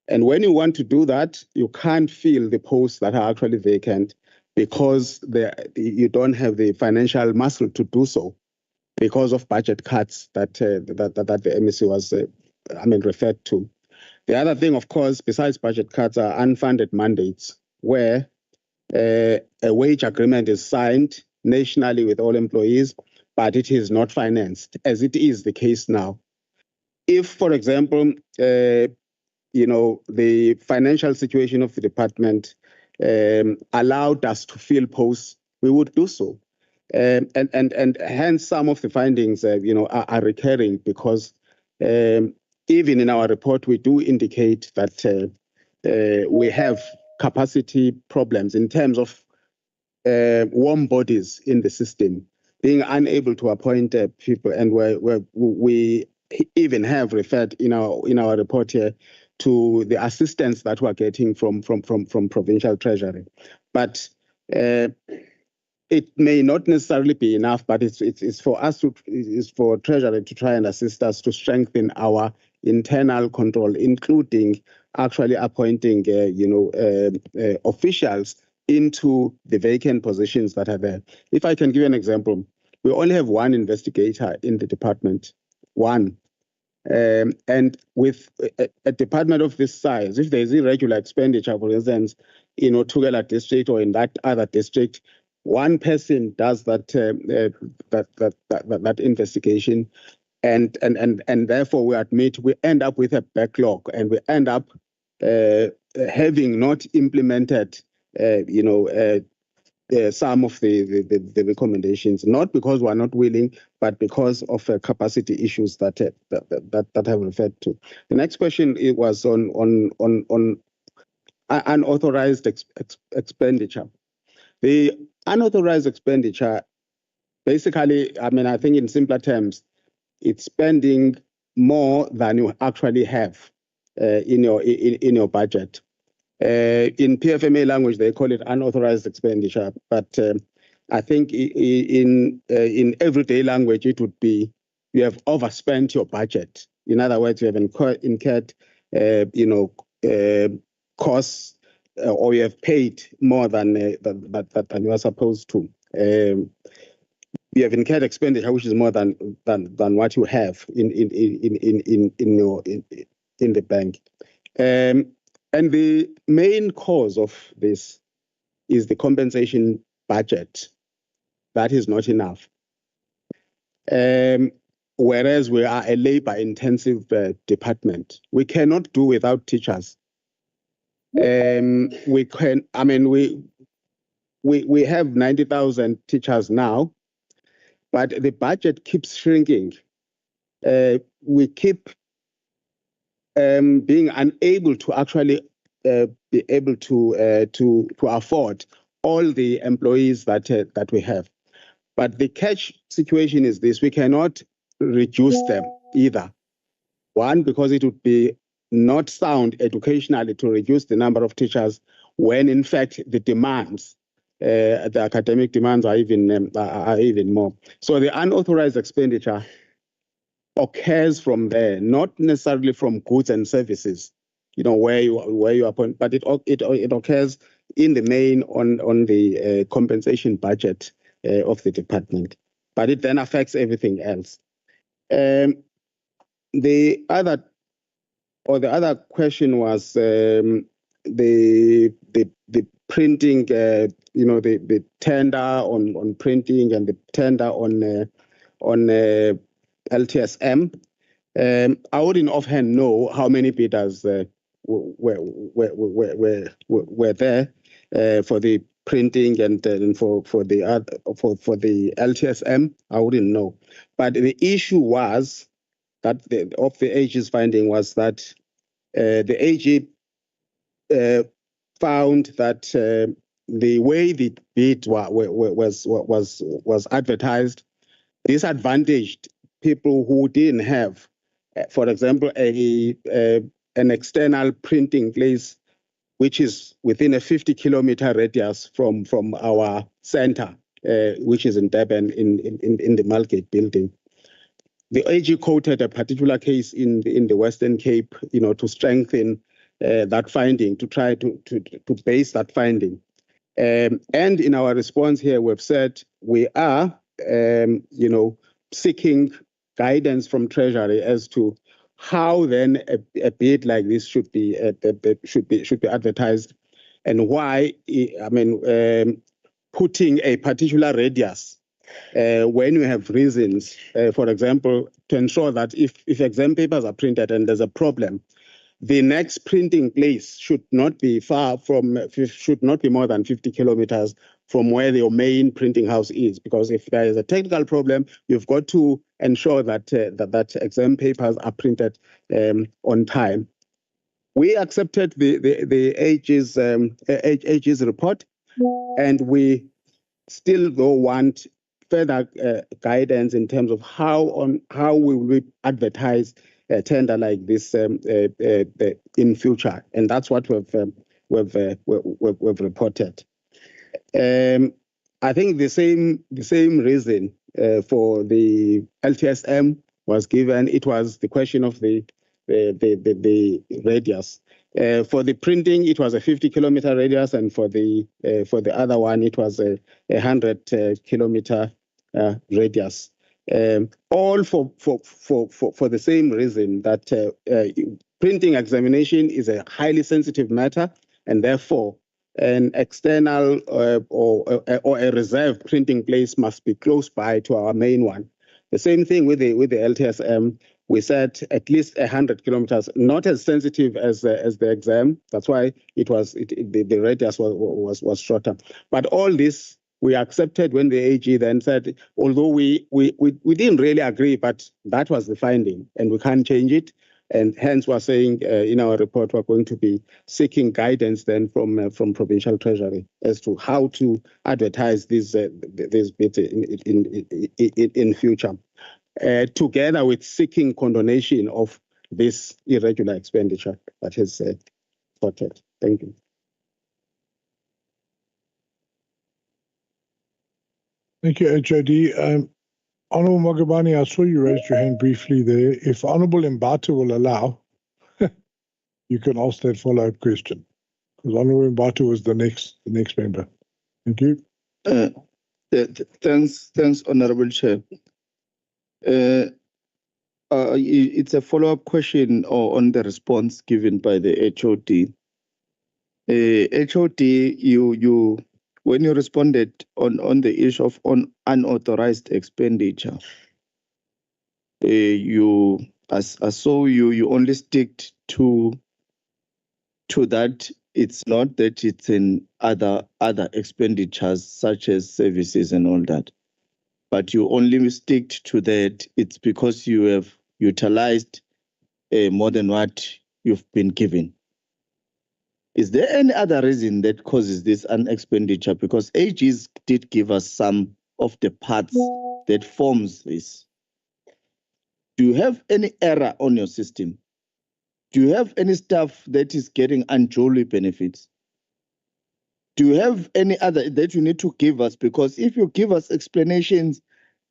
B: And when you want to do that, you can't fill the posts that are actually vacant because you don't have the financial muscle to do so because of budget cuts that the MEC was referred to. The other thing, of course, besides budget cuts, are unfunded mandates where a wage agreement is signed nationally with all employees, but it is not financed, as it is the case now. If, for example, the financial situation of the department allowed us to fill posts, we would do so. And hence some of the findings, are recurring because even in our report, we do indicate that we have capacity problems in terms of warm bodies in the system, being unable to appoint people, and we even have referred in our report here to the assistance that we're getting from provincial treasury. But it may not necessarily be enough, but it's for us it's for treasury to try and assist us to strengthen our internal control, including actually appointing officials into the vacant positions that are there. If I can give you an example, we only have one investigator in the department, one. And with a department of this size, if there's irregular expenditure, for instance, in Othugela district or in that other district, one person does that investigation, and therefore we end up with a backlog, and we end up having not implemented some of the recommendations, not because we're not willing, but because of capacity issues that I've referred to. The next question was on unauthorized expenditure. The unauthorized expenditure, basically, I think in simpler terms, it's spending more than you actually have in your budget. In PFMA language, they call it unauthorized expenditure, but I think in everyday language, it would be you have overspent your budget. In other words, you have incurred costs, or you have paid more than you are supposed to. You have incurred expenditure which is more than what you have in the bank. And the main cause of this is the compensation budget. That is not enough. Whereas we are a labor-intensive department, we cannot do without teachers. We have 90,000 teachers now, but the budget keeps shrinking. We keep being unable to actually be able to afford all the employees that we have. But the catch situation is this: we cannot reduce them either. One, because it would be not sound educationally to reduce the number of teachers when, in fact, the demands, the academic demands, are even more. So the unauthorized expenditure occurs from there, not necessarily from goods and services, where you appoint, but it occurs in the main on the compensation budget of the department, but it then affects everything else. The other question was the printing, the tender on printing and the tender on LTSM. I wouldn't offhand know how many bidders were there for the printing and for the LTSM. I wouldn't know, but the issue was that the AG's finding was that the AG found that the way the bid was advertised disadvantaged people who didn't have, for example, an external printing place which is within a 50-kilometer radius from our center, which is in Durban in the Malgate building. The AG quoted a particular case in the Western Cape, to strengthen that finding, to try to base that finding. And in our response here, we've said we are, seeking guidance from Treasury as to how then a bid like this should be advertised, and why. Putting a particular radius when you have reasons, for example, to ensure that if exam papers are printed and there's a problem, the next printing place should not be more than 50 kilometers from where your main printing house is, because if there is a technical problem, you've got to ensure that that exam papers are printed on time. We accepted the AG's report, and we still though want further guidance in terms of how we will advertise a tender like this in future, and that's what we've reported. I think the same reason for the LTSM was given. It was the question of the radius. For the printing, it was a 50-kilometer radius, and for the other one, it was a 100-kilometer radius. All for the same reason, that printing examination is a highly sensitive matter, and therefore an external or a reserved printing place must be close by to our main one. The same thing with the LTSM. We said at least 100 kilometers, not as sensitive as the exam. That's why the radius was shorter. But all this we accepted when the AG then said, although we didn't really agree, but that was the finding, and we can't change it. And hence, we're saying in our report, we're going to be seeking guidance then from Provincial Treasury as to how to advertise these bits in future, together with seeking condonation of this irregular expenditure that is reported. Thank you.
C: Thank you, HOD. Honourable Mogabani, I saw you raised your hand briefly there. If Honourable Mbata will allow, you can ask that follow-up question, because Honourable Mbata was the next member. Thank you.
E: Thanks, Honourable Chair. It's a follow-up question on the response given by the HOD. HOD, you when you responded on the issue of unauthorized expenditure, you only stick to that. It's not that it's in other expenditures such as services and all that, but you only stick to that. It's because you have utilized more than what you've been given. Is there any other reason that causes this expenditure? Because AGs did give us some of the parts that forms this. Do you have any error on your system? Do you have any staff that is getting unduly benefits? Do you have any other that you need to give us? Because if you give us explanations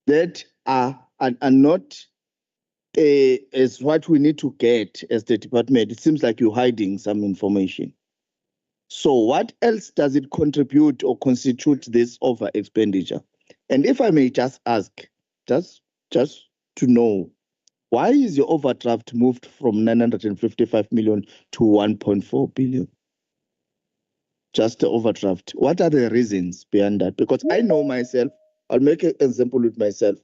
E: that are not as what we need to get as the department, it seems like you're hiding some information. So what else does it contribute or constitute this over expenditure? And if I may just ask, just to know, why is your overdraft moved from 955 million to 1.4 billion? Just the overdraft. What are the reasons behind that? Because I know myself, I'll make an example with myself.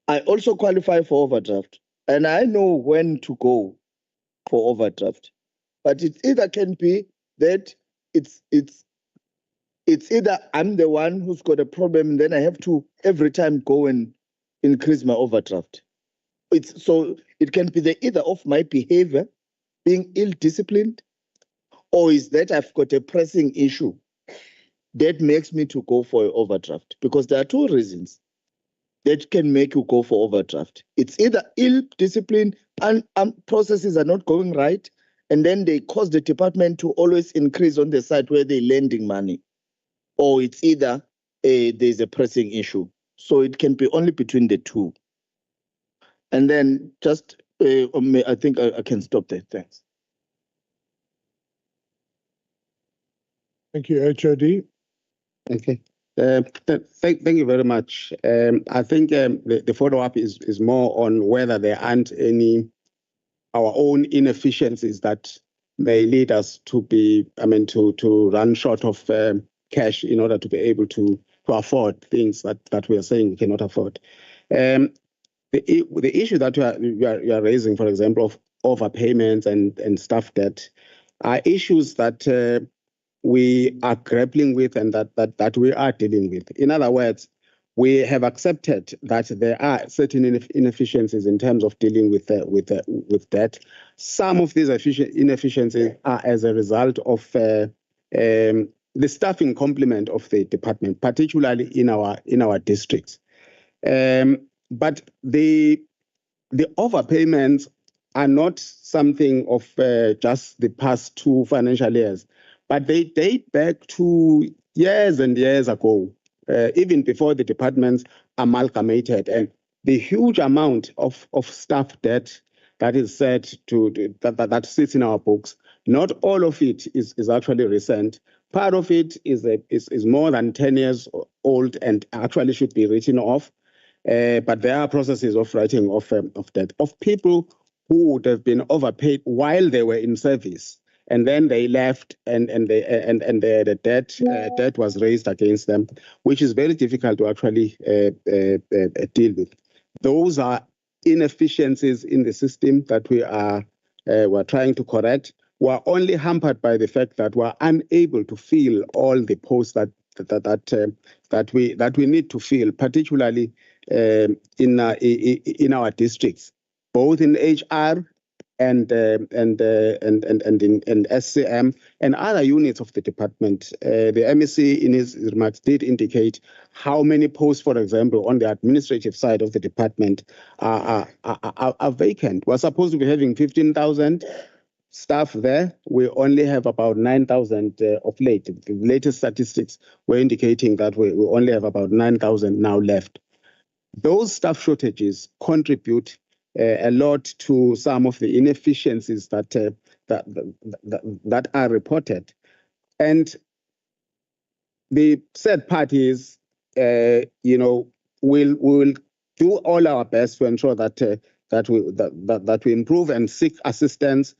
E: I also qualify for overdraft, and I know when to go for overdraft. But it either can be that it's either I'm the one who's got a problem, and then I have to every time go and increase my overdraft. So it can be the either of my behavior, being ill-disciplined, Or is that I've got a pressing issue that makes me to go for an overdraft? Because there are two reasons that can make you go for overdraft. It's either ill discipline and processes are not going right, and then they cause the department to always increase on the side where they're lending money, or it's either there's a pressing issue. So it can be only between the two. And then just, I think I can stop there. Thanks.
C: Thank you, HOD.
B: Okay. Thank you very much. I think the follow-up is more on whether there aren't any our own inefficiencies that may lead us to to run short of cash in order to be able to afford things that we are saying we cannot afford. The issue that you are raising, for example, of overpayments and staff debt, are issues that we are grappling with and that we are dealing with. In other words, we have accepted that there are certain inefficiencies in terms of dealing with debt. Some of these inefficiencies are as a result of the staffing complement of the department, particularly in our districts. But the overpayments are not something of just the past 2 financial years, but they date back to years and years ago, even before the departments amalgamated. And the huge amount of staff debt that is said that sits in our books, not all of it is actually recent. Part of it is more than 10 years old and actually should be written off. But there are processes of writing off debt of people who would have been overpaid while they were in service, and then they left, and the debt was raised against them, which is very difficult to actually deal with. Those are inefficiencies in the system that we're trying to correct. We're only hampered by the fact that we're unable to fill all the posts that we need to fill, particularly in our districts, both in HR and in SCM and other units of the department. The MEC in his remarks did indicate how many posts, for example, on the administrative side of the department are vacant. We're supposed to be having 15,000 staff there. We only have about 9,000 of late. The latest statistics were indicating that we only have about 9,000 now left. Those staff shortages contribute a lot to some of the inefficiencies that are reported, and the third parties, will do all our best to ensure that we improve and seek assistance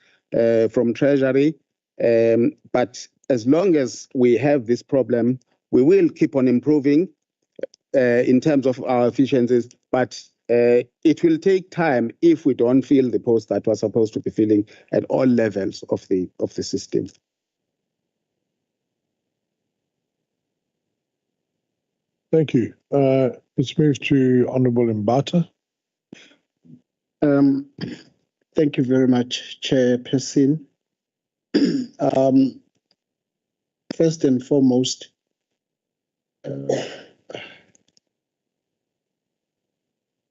B: from Treasury. But as long as we have this problem, we will keep on improving in terms of our efficiencies, but it will take time if we don't fill the posts that we're supposed to be filling at all levels of the system.
C: Thank you. Let's move to Honourable Mbata.
I: Thank you very much, Chairperson. First and foremost,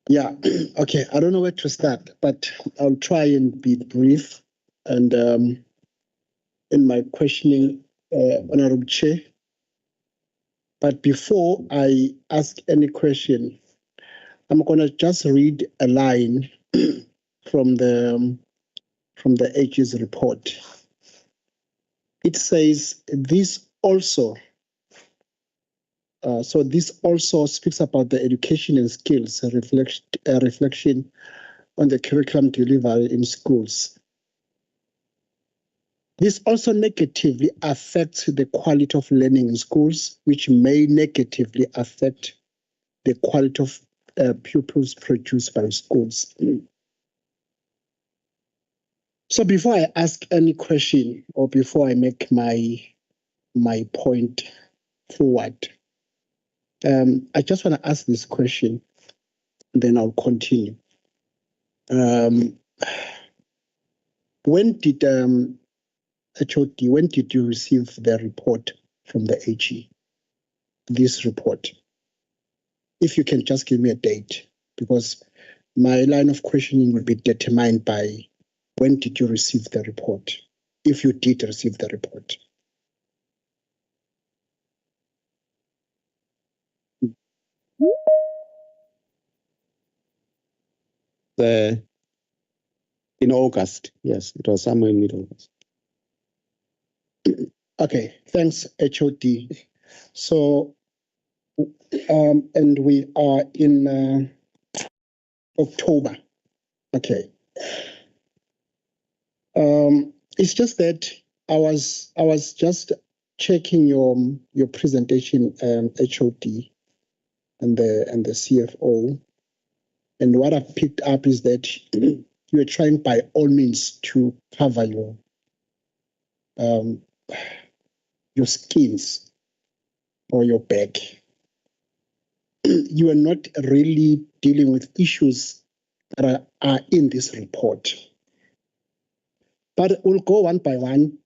I: okay, I don't know where to start, but I'll try and be brief and in my questioning, Honourable Chair. But before I ask any question, I'm going to just read a line from the AG's report. It says, this also speaks about the education and skills reflection on the curriculum delivery in schools. This also negatively affects the quality of learning in schools, which may negatively affect the quality of pupils produced by schools. So before I ask any question or before I make my point forward, I just want to ask this question, then I'll continue. When did HOD, when did you receive the report from the AG? This report. If you can just give me a date, because my line of questioning will be determined by when did you receive the report, if you did receive the report.
B: In August, yes, it was somewhere in mid-August.
I: Okay, thanks, HOD. So, and we are in October. Okay. It's just that I was just checking your presentation, HOD, and the CFO, and what I picked up is that you are trying by all means to cover your skins or your back. You are not really dealing with issues that are in this report. But we'll go one by one.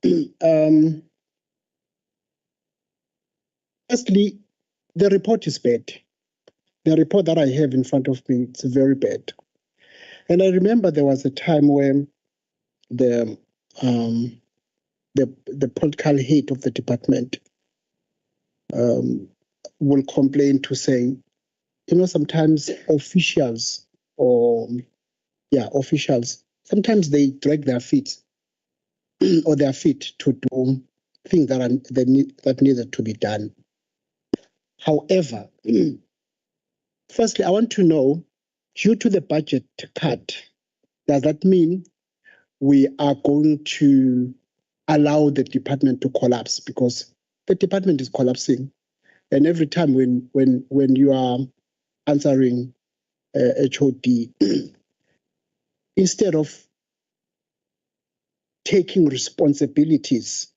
I: Firstly, the report is bad. The report that I have in front of me, it's very bad. And I remember there was a time when the political head of the department will complain to say, sometimes officials, sometimes they drag their feet or their feet to do things that needed to be done. However, firstly, I want to know, due to the budget cut, does that mean we are going to allow the department to collapse? Because the department is collapsing, and every time when you are answering HOD, instead of taking responsibilities,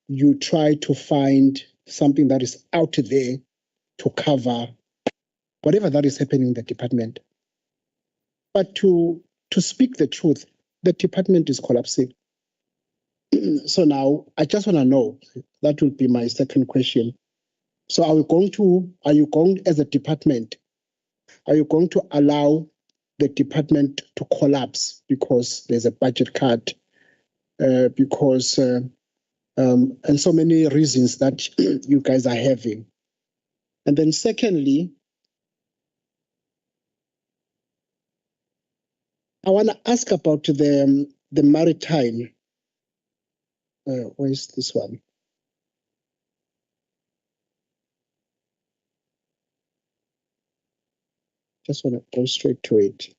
I: you try to find something that is out there to cover whatever that is happening in the department. But to speak the truth, the department is collapsing. So now I just want to know, that will be my second question. So are you going as a department, are you going to allow the department to collapse because there's a budget cut, because and so many reasons that you guys are having? And then secondly, I want to ask about the maritime. Where's this one? Just want to go straight to it.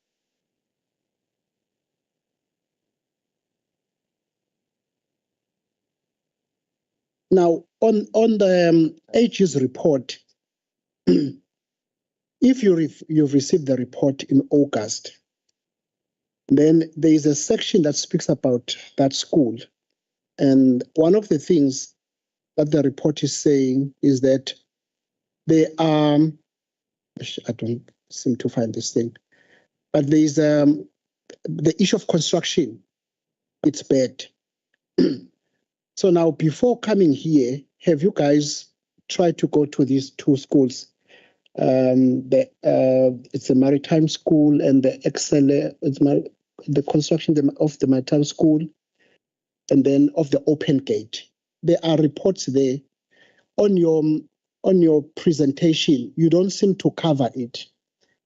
I: Now, on the AG's report, if you've received the report in August, then there is a section that speaks about that school. And one of the things that the report is saying is that they are, I don't seem to find this thing, but there is the issue of construction. It's bad. So now, before coming here, have you guys tried to go to these two schools? It's a maritime school and the construction of the maritime school, and then of the open gate. There are reports there. On your presentation, you don't seem to cover it.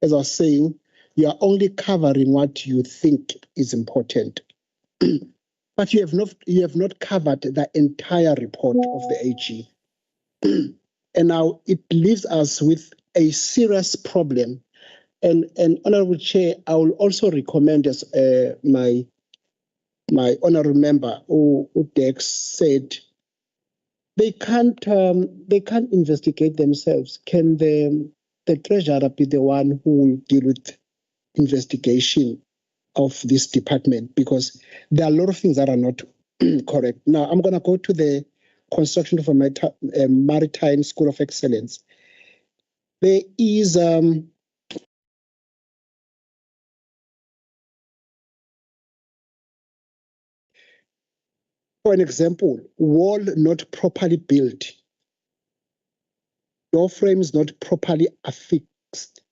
I: As I was saying, you are only covering what you think is important. But you have not covered the entire report of the AG. And now it leaves us with a serious problem. And Honorable Chair, I will also recommend, as my honorable member, Dex said, they can't investigate themselves. Can the treasurer be the one who will deal with investigation of this department? Because there are a lot of things that are not correct. Now, I'm going to go to the construction of a maritime school of excellence. There is For an example, wall not properly built, door frames not properly affixed,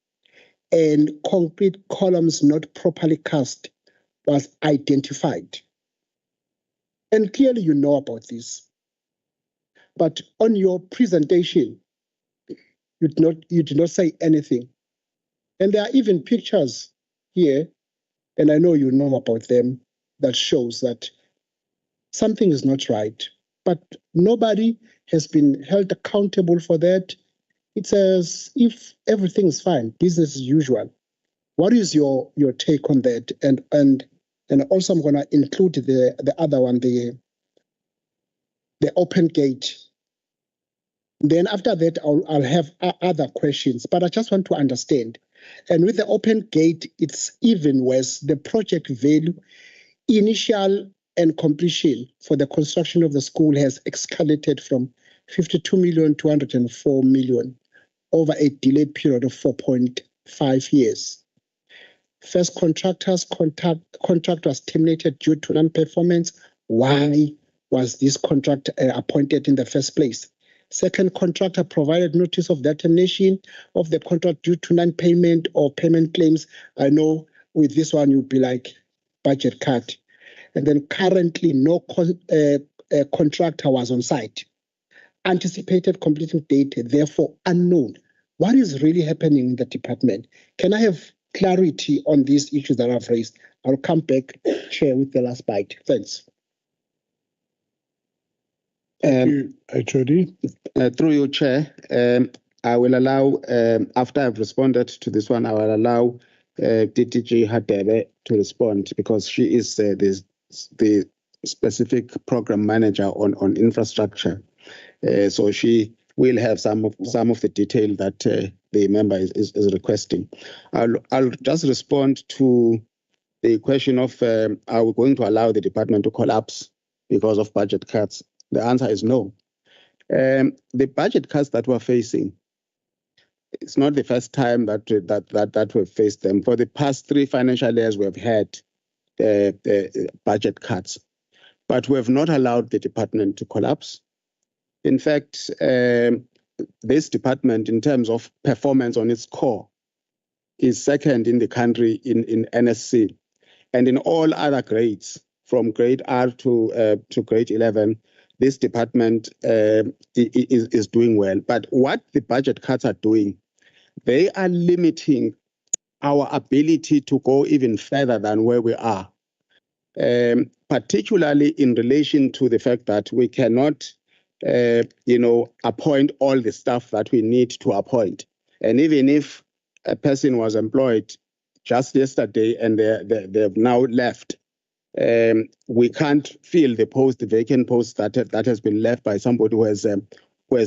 I: and concrete columns not properly cast was identified. And clearly you know about this. But on your presentation, you did not say anything. And there are even pictures here, and I know you know about them, that shows that something is not right. But nobody has been held accountable for that. It's as if everything is fine, business as usual. What is your take on that? And also I'm going to include the other one, the open gate. Then after that, I'll have other questions, but I just want to understand. And with the open gate, it's even worse. The project value, initial and completion for the construction of the school has escalated from 52 million to 104 million over a delayed period of 4.5 years. First contract was terminated due to non-performance. Why was this contract appointed in the first place? Second contractor provided notice of termination of the contract due to non-payment or payment claims. I know with this one you'd be like budget cut. And then currently no contractor was on site. Anticipated completing date, therefore unknown. What is really happening in the department? Can I have clarity on these issues that I've raised? I'll come back, Chair, with the last bite. Thanks.
C: Thank you, HOD.
B: Through you, Chair, I will allow, after I've responded to this one, I will allow DTG Hadebe to respond because she is the specific program manager on infrastructure. So she will have some of the detail that the member is requesting. I'll just respond to the question of are we going to allow the department to collapse because of budget cuts? The answer is no. The budget cuts that we're facing, it's not the first time that we've faced them. For the past 3 financial years, we've had budget cuts, but we have not allowed the department to collapse. In fact, this department, in terms of performance on its core, is second in the country in NSC, and in all other grades, from grade R to grade 11. This department is doing well. But what the budget cuts are doing, they are limiting our ability to go even further than where we are, particularly in relation to the fact that we cannot, appoint all the staff that we need to appoint. And even if a person was employed just yesterday and they've now left, we can't fill the vacant post that has been left by somebody who has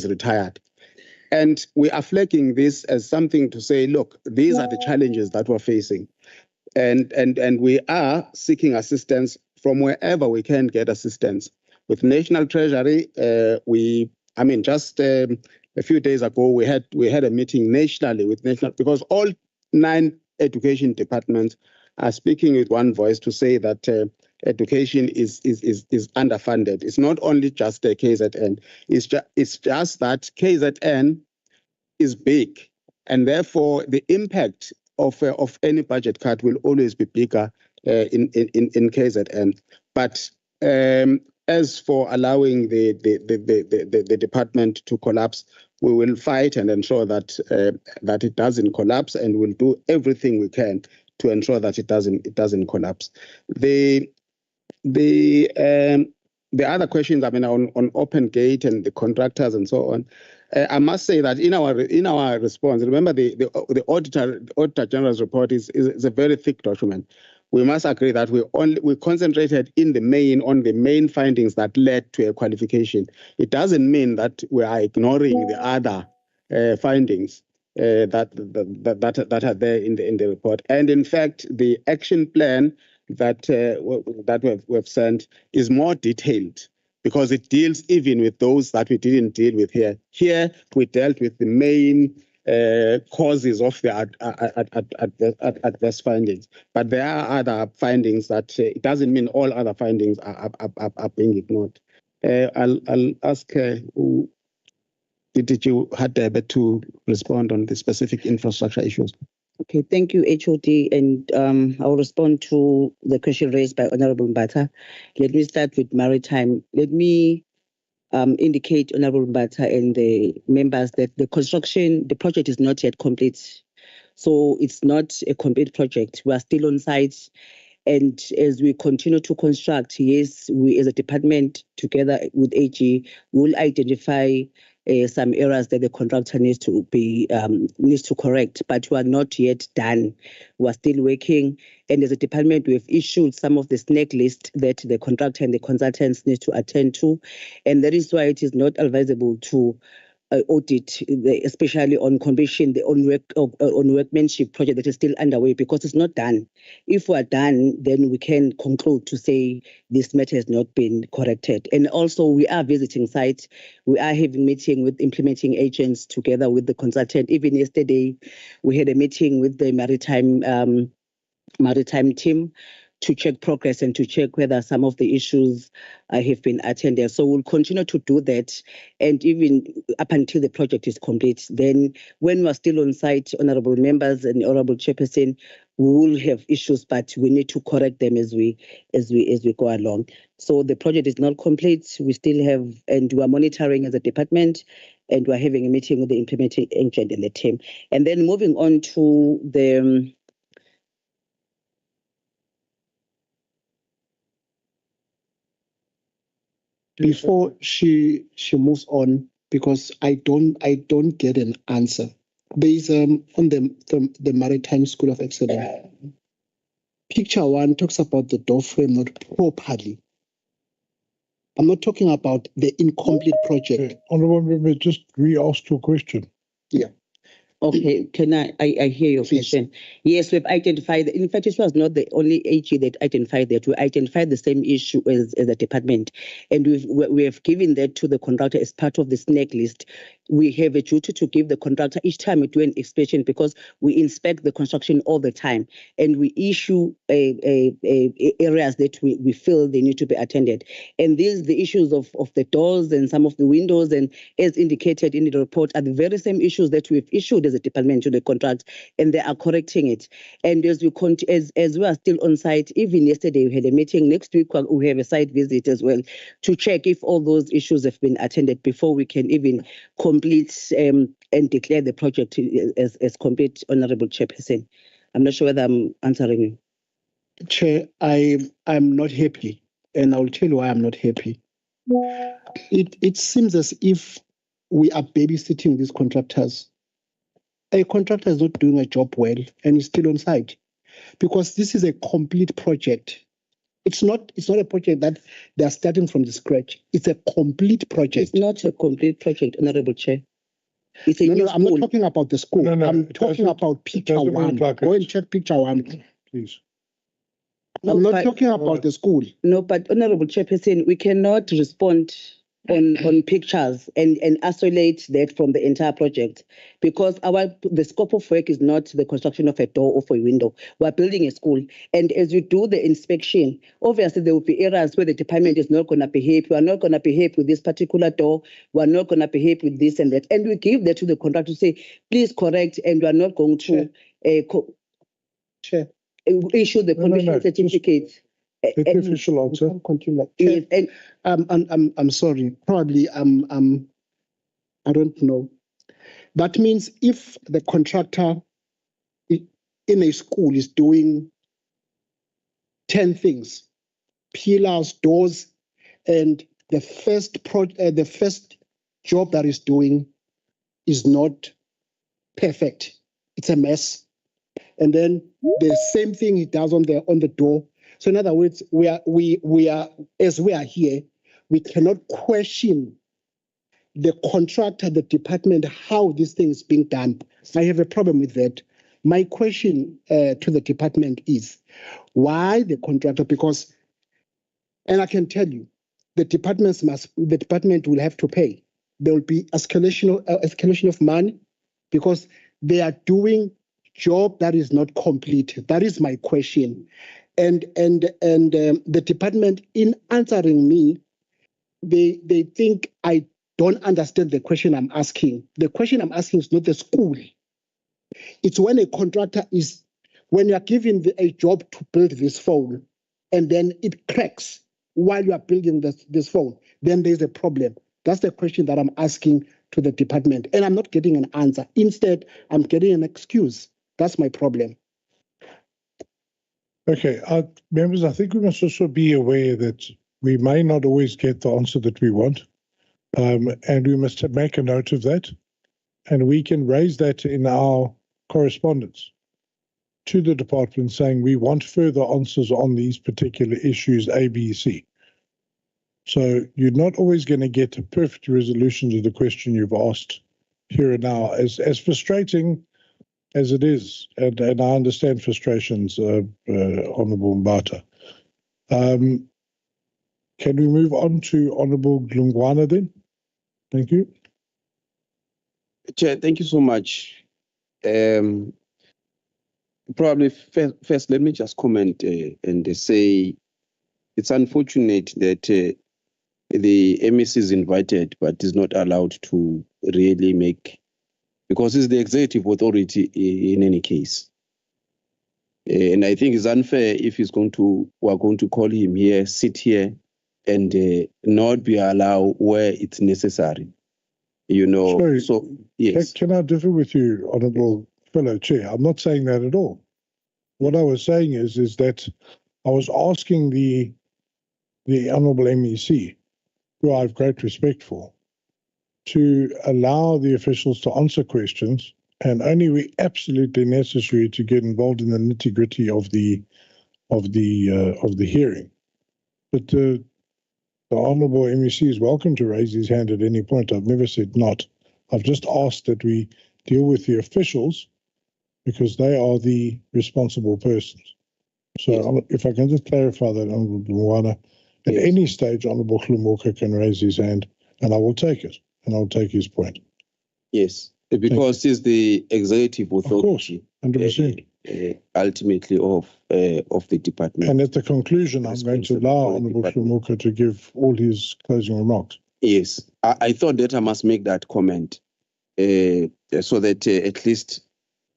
B: retired. And we are flagging this as something to say, look, these are the challenges that we're facing. And we are seeking assistance from wherever we can get assistance. With National Treasury, just a few days ago, we had a meeting nationally with National, because all 9 education departments are speaking with one voice to say that education is underfunded. It's not only just the KZN. It's just that KZN is big, and therefore the impact of any budget cut will always be bigger in KZN. But as for allowing the department to collapse, we will fight and ensure that it doesn't collapse, and we'll do everything we can to ensure that it doesn't collapse. The other questions, on open gate and the contractors and so on, I must say that in our response, remember the Auditor General's report is a very thick document. We must agree that we concentrated on the main findings that led to a qualification. It doesn't mean that we are ignoring the other findings that are there in the report. And in fact, the action plan that we've sent is more detailed, because it deals even with those that we didn't deal with here. Here, we dealt with the main causes of the adverse findings. But there are other findings that it doesn't mean all other findings are being ignored. I'll ask did you had to respond on the specific infrastructure issues?
J: Okay, thank you, HOD, and I'll respond to the question raised by Honorable Mbata. Let me start with maritime. Let me indicate, Honorable Mbata and the members, that the project is not yet complete. So it's not a complete project. We are still on site. And as we continue to construct, yes, we as a department, together with AG, will identify some areas that the contractor needs to correct, but we are not yet done. We are still working, and as a department, we have issued some of the snag list that the contractor and the consultants need to attend to, and that is why it is not advisable to audit, especially on completion, on workmanship project that is still underway, because it's not done. If we are done, then we can conclude to say this matter has not been corrected. And also, we are visiting sites. We are having meeting with implementing agents together with the consultant. Even yesterday, we had a meeting with the maritime team to check progress and to check whether some of the issues have been attended. So we'll continue to do that, and even up until the project is complete. Then when we're still on site, honorable members and honorable chairperson, we will have issues, but we need to correct them as we go along. So the project is not complete. We still have, and we are monitoring as a department, and we're having a meeting with the implementing agent and the team. And then moving on to the
I: before she moves on, because I don't get an answer. There is on the Maritime School of Excellence. Picture 1 talks about the door frame not properly. I'm not talking about the incomplete project.
C: Honourable Member, just re-ask your question.
I: Yeah.
J: Okay, can I hear your question? Yes, we've identified, in fact, it was not the only AG that identified that. We identified the same issue as a department, and we have given that to the contractor as part of the snag list. We have a duty to give the contractor each time we do an inspection, because we inspect the construction all the time, and we issue areas that we feel they need to be attended. And the issues of the doors and some of the windows, and as indicated in the report, are the very same issues that we've issued as a department to the contract, and they are correcting it. And as we are still on site, even yesterday we had a meeting. Next week we have a site visit as well to check if all those issues have been attended before we can even complete and declare the project as complete, Honourable Chairperson. I'm not sure whether I'm answering you.
I: Chair, I'm not happy, and I'll tell you why I'm not happy. It seems as if we are babysitting these contractors. A contractor is not doing a job well and is still on site, because this is a complete project. It's not a project that they are starting from the scratch. It's a complete project.
J: It's not a complete project, Honourable Chair. It's a
I: no, I'm not talking about the school.
C: No,
I: I'm talking about picture 1. Go and check picture 1, please. I'm not talking about the school.
J: No, but Honourable Chairperson, we cannot respond on pictures and isolate that from the entire project, because the scope of work is not the construction of a door or a window. We're building a school, and as you do the inspection, obviously there will be areas where the department is not going to behave. We are not going to behave with this particular door. We are not going to behave with this and that, and we give that to the contractor to say, please correct, and we are not going to issue the completion certificate.
C: Let the official answer.
I: Continue. Yes, and I'm sorry. Probably I don't know. That means if the contractor in a school is doing 10 things, pillars, doors, and the first job that is doing is not perfect. It's a mess. And then the same thing he does on the door. So in other words, we are as we are here, we cannot question the contractor, the department, how this thing is being done. I have a problem with that. My question to the department is, why the contractor? Because, and I can tell you, the department will have to pay. There will be escalation of money. because they are doing job that is not complete. That is my question. And the department, in answering me, they think I don't understand the question I'm asking. The question I'm asking is not the school. It's when a contractor is, when you are given a job to build this phone, and then it cracks while you are building this phone, then there's a problem. That's the question that I'm asking to the department, and I'm not getting an answer. Instead, I'm getting an excuse. That's my problem.
C: Okay, members, I think we must also be aware that we may not always get the answer that we want, and we must make a note of that, and we can raise that in our correspondence to the department saying we want further answers on these particular issues A, B, C. So you're not always going to get a perfect resolution to the question you've asked here and now, as frustrating as it is, and I understand frustrations, Honourable Mbata. Can we move on to Honourable Glungwana then? Thank you.
F: Chair, thank you so much. Probably first, let me just comment and say it's unfortunate that the MEC is invited but is not allowed to really make, because it's the executive authority in any case. And I think it's unfair if we're going to call him here, sit here, and not be allowed where it's necessary. You know,
C: Sorry,
F: so yes.
C: Can I differ with you, Honourable Fellow Chair? I'm not saying that at all. What I was saying is that I was asking the Honourable MEC, who I have great respect for, to allow the officials to answer questions, and only where absolutely necessary to get involved in the nitty-gritty of the hearing. But the Honourable MEC is welcome to raise his hand at any point. I've never said not. I've just asked that we deal with the officials because they are the responsible persons. So if I can just clarify that, Honourable Mwana, at any stage, Honourable Khlumoka can raise his hand, and I will take it, and I'll take his point.
F: Yes, because he's the executive authority.
C: Of course, 100%.
F: Ultimately of the department.
C: And at the conclusion, I'm going to allow Honourable Khlumoka to give all his closing remarks.
F: Yes, I thought that I must make that comment so that at least,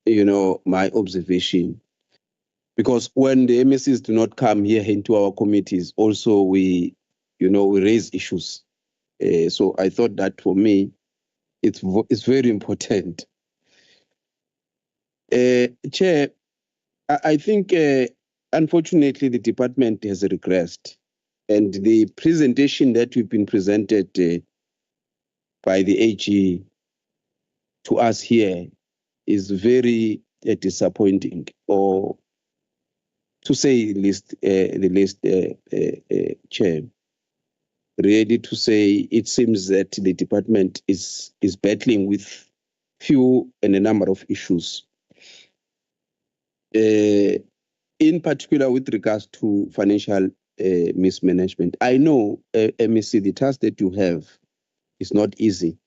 F: you know, my observation. Because when the MECs do not come here into our committees, also we raise issues. So I thought that for me, it's very important. Chair, I think unfortunately the department has regressed, and the presentation that we've been presented by the AG to us here is very disappointing, or to say the least, Chair. Really to say, it seems that the department is battling with few and a number of issues. In particular with regards to financial mismanagement. I know, MEC, the task that you have is not easy.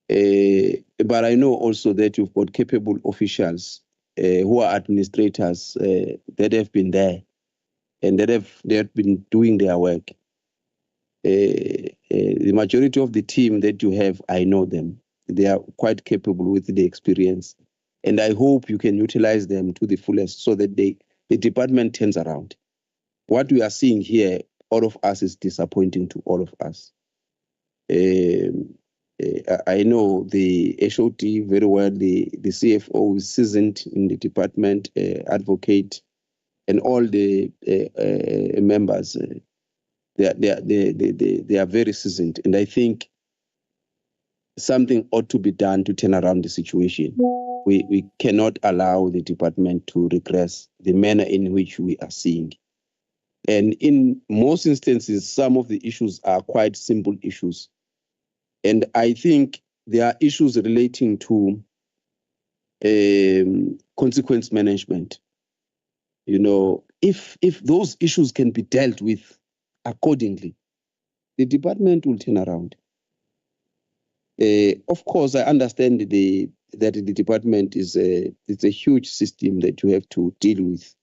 F: But I know also that you've got capable officials who are administrators that have been there and they have been doing their work. The majority of the team that you have, I know them. They are quite capable with the experience. And I hope you can utilize them to the fullest so that the department turns around. What we are seeing here, all of us, is disappointing to all of us. I know the HOD very well, the CFO is seasoned in the department, advocate, and all the members. They are very seasoned. And I think something ought to be done to turn around the situation. We cannot allow the department to regress the manner in which we are seeing. And in most instances, some of the issues are quite simple issues. And I think there are issues relating to consequence management. You know, if those issues can be dealt with accordingly, the department will turn around. Of course, I understand that the department is it's a huge system that you have to deal with.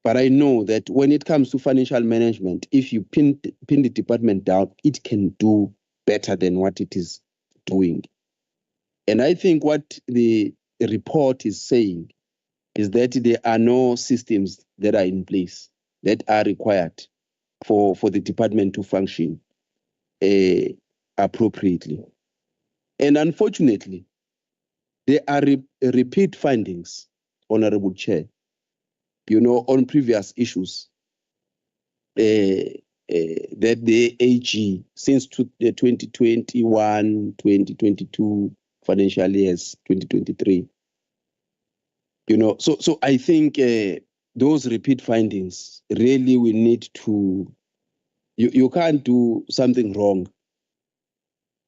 F: But I know that when it comes to financial management, if you pin the department down, it can do better than what it is doing. And I think what the report is saying is that there are no systems that are in place that are required for the department to function appropriately. And unfortunately, there are repeat findings, Honorable Chair, on previous issues that the AG, since the 2021, 2022 financial years, 2023, so I think those repeat findings, really we need to, you can't do something wrong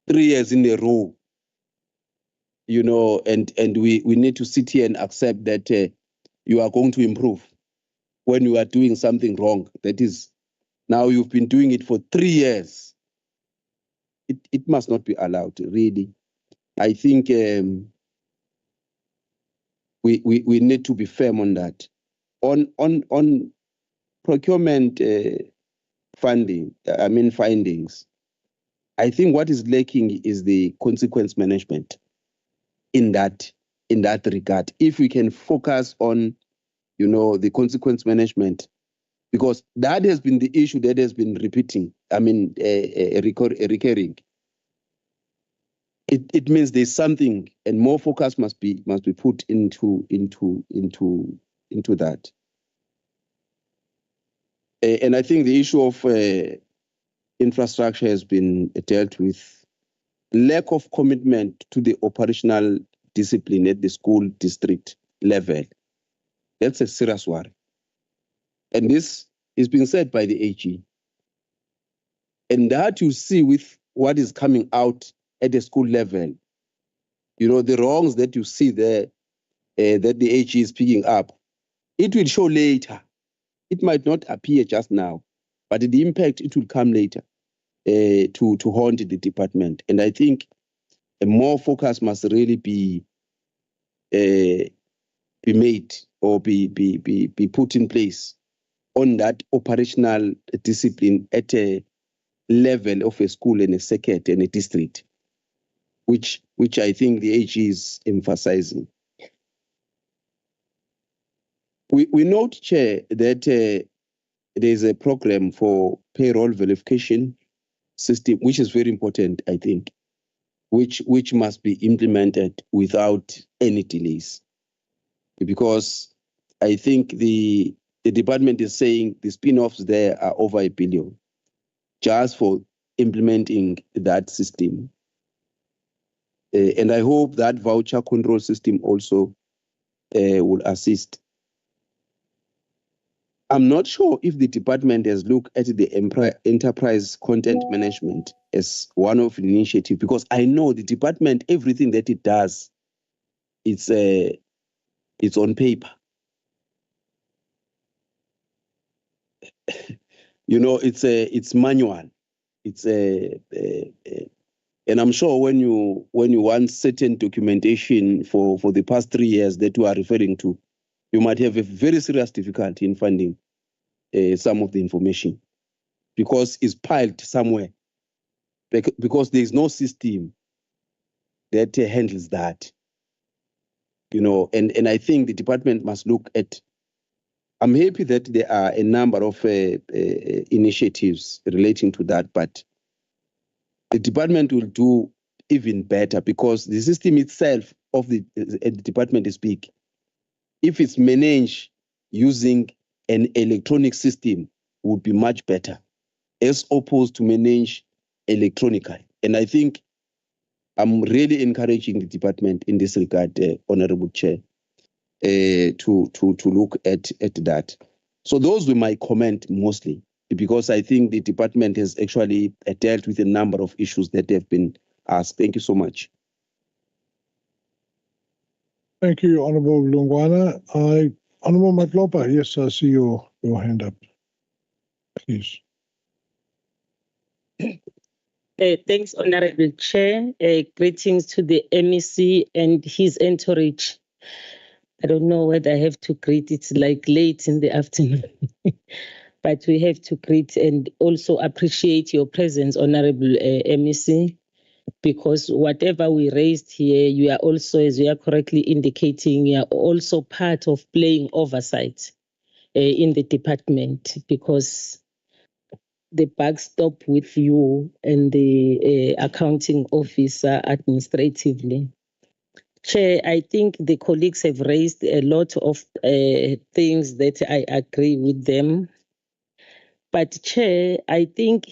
F: 3 years in a row, and we need to sit here and accept that you are going to improve when you are doing something wrong. That is, now you've been doing it for 3 years. It must not be allowed, really. I think we need to be firm on that. On procurement findings, I think what is lacking is the consequence management in that regard. If we can focus on, the consequence management, because that has been the issue that has been recurring. It means there's something, and more focus must be put into that. And I think the issue of infrastructure has been dealt with. Lack of commitment to the operational discipline at the school district level. That's a serious worry. And this is being said by the AG. And that you see with what is coming out at the school level, the wrongs that you see there, that the AG is picking up, it will show later. It might not appear just now, but the impact, it will come later to haunt the department. And I think a more focus must really be made or be put in place on that operational discipline at a level of a school and a circuit and a district, which I think the AG is emphasizing. We note, Chair, that there's a program for payroll verification system, which is very important, I think, which must be implemented without any delays. Because I think the department is saying the spin-offs there are over $1 billion just for implementing that system. And I hope that voucher control system also will assist. I'm not sure if the department has looked at the enterprise content management as one of the initiatives, because I know the department, everything that it does, it's on paper. It's manual. And I'm sure when you want certain documentation for the past 3 years that you are referring to, you might have a very serious difficulty in finding some of the information because it's piled somewhere. Because there is no system that handles that. And I think the department must look at. I'm happy that there are a number of initiatives relating to that, but the department will do even better because the system itself of the department is big. If it's managed using an electronic system, would be much better, as opposed to manage electronically. And I think I'm really encouraging the department in this regard, Honorable Chair, to look at that. So those were my comment mostly, because I think the department has actually dealt with a number of issues that have been asked. Thank you so much.
C: Thank you, Honourable Lungwana. Honourable Matlopa, yes, I see your hand up. Please.
K: Thanks, Honorable Chair. Greetings to the MEC and his entourage. I don't know whether I have to greet, it's like late in the afternoon, but we have to greet and also appreciate your presence, Honorable MEC, because whatever we raised here, you are also, as you are correctly indicating, you are also part of playing oversight in the department, because the buck stop with you and the accounting officer administratively. Chair, I think the colleagues have raised a lot of things that I agree with them. But Chair, I think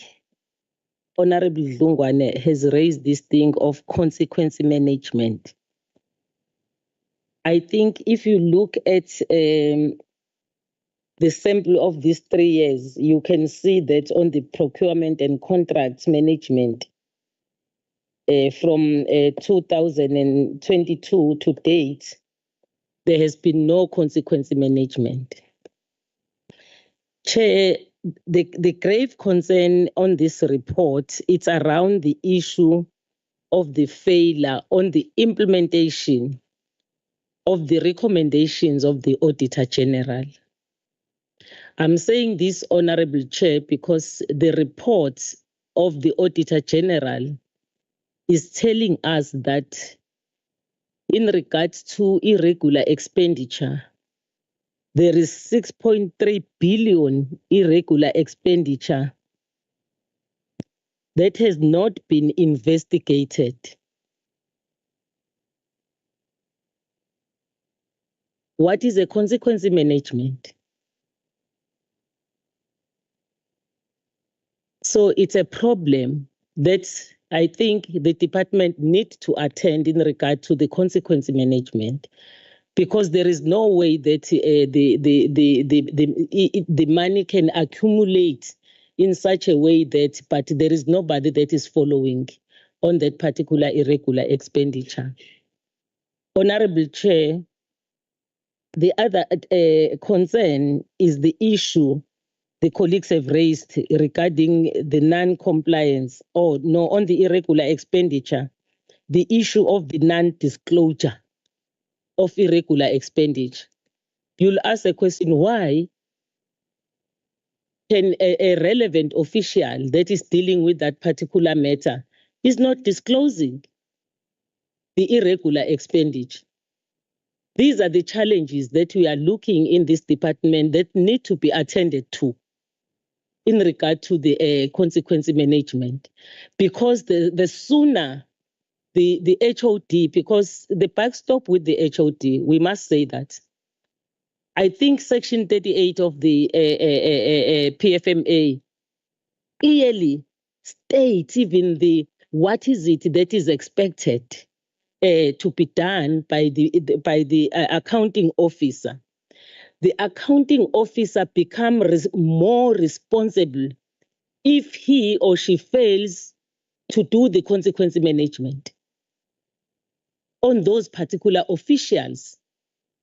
K: Honorable Dlungwane has raised this thing of consequence management. I think if you look at the sample of these 3 years, you can see that on the procurement and contracts management, from 2022 to date, there has been no consequence management. Chair, the grave concern on this report, it's around the issue of the failure on the implementation of the recommendations of the Auditor General. I'm saying this, Honorable Chair, because the report of the Auditor General is telling us that in regards to irregular expenditure, there is 6.3 billion irregular expenditure that has not been investigated. What is a consequence management? So it's a problem that I think the department needs to attend in regard to the consequence management, because there is no way that the money can accumulate in such a way that, but there is nobody that is following on that particular irregular expenditure. Honorable Chair, the other concern is the issue the colleagues have raised regarding the non-compliance on the irregular expenditure, the issue of the non-disclosure of irregular expenditure. You'll ask a question, why can a relevant official that is dealing with that particular matter is not disclosing the irregular expenditure? These are the challenges that we are looking in this department that need to be attended to in regard to the consequence management, because the sooner the HOD, because the backstop with the HOD, we must say that. I think Section 38 of the PFMA clearly states even what is it that is expected to be done by the accounting officer. The accounting officer becomes more responsible if he or she fails to do the consequence management on those particular officials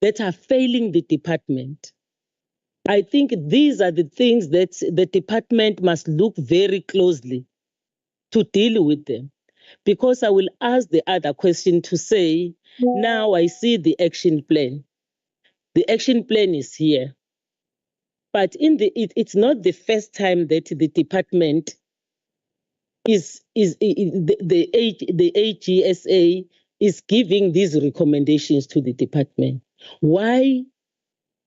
K: that are failing the department. I think these are the things that the department must look very closely to deal with them. Because I will ask the other question to say, now I see the action plan. The action plan is here. But it's not the first time that the department the AGSA is giving these recommendations to the department. Why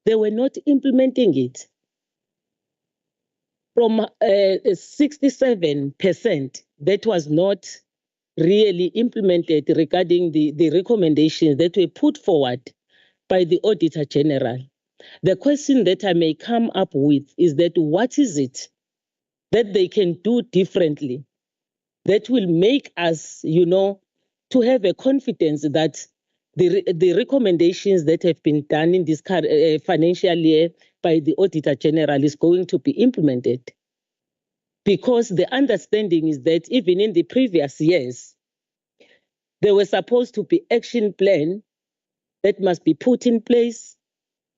K: they were not implementing it? From 67% that was not really implemented regarding the recommendations that were put forward by the Auditor General. The question that I may come up with is that what is it that they can do differently that will make us, to have a confidence that the recommendations that have been done in this financial year by the Auditor General is going to be implemented? Because the understanding is that even in the previous years, there was supposed to be action plan that must be put in place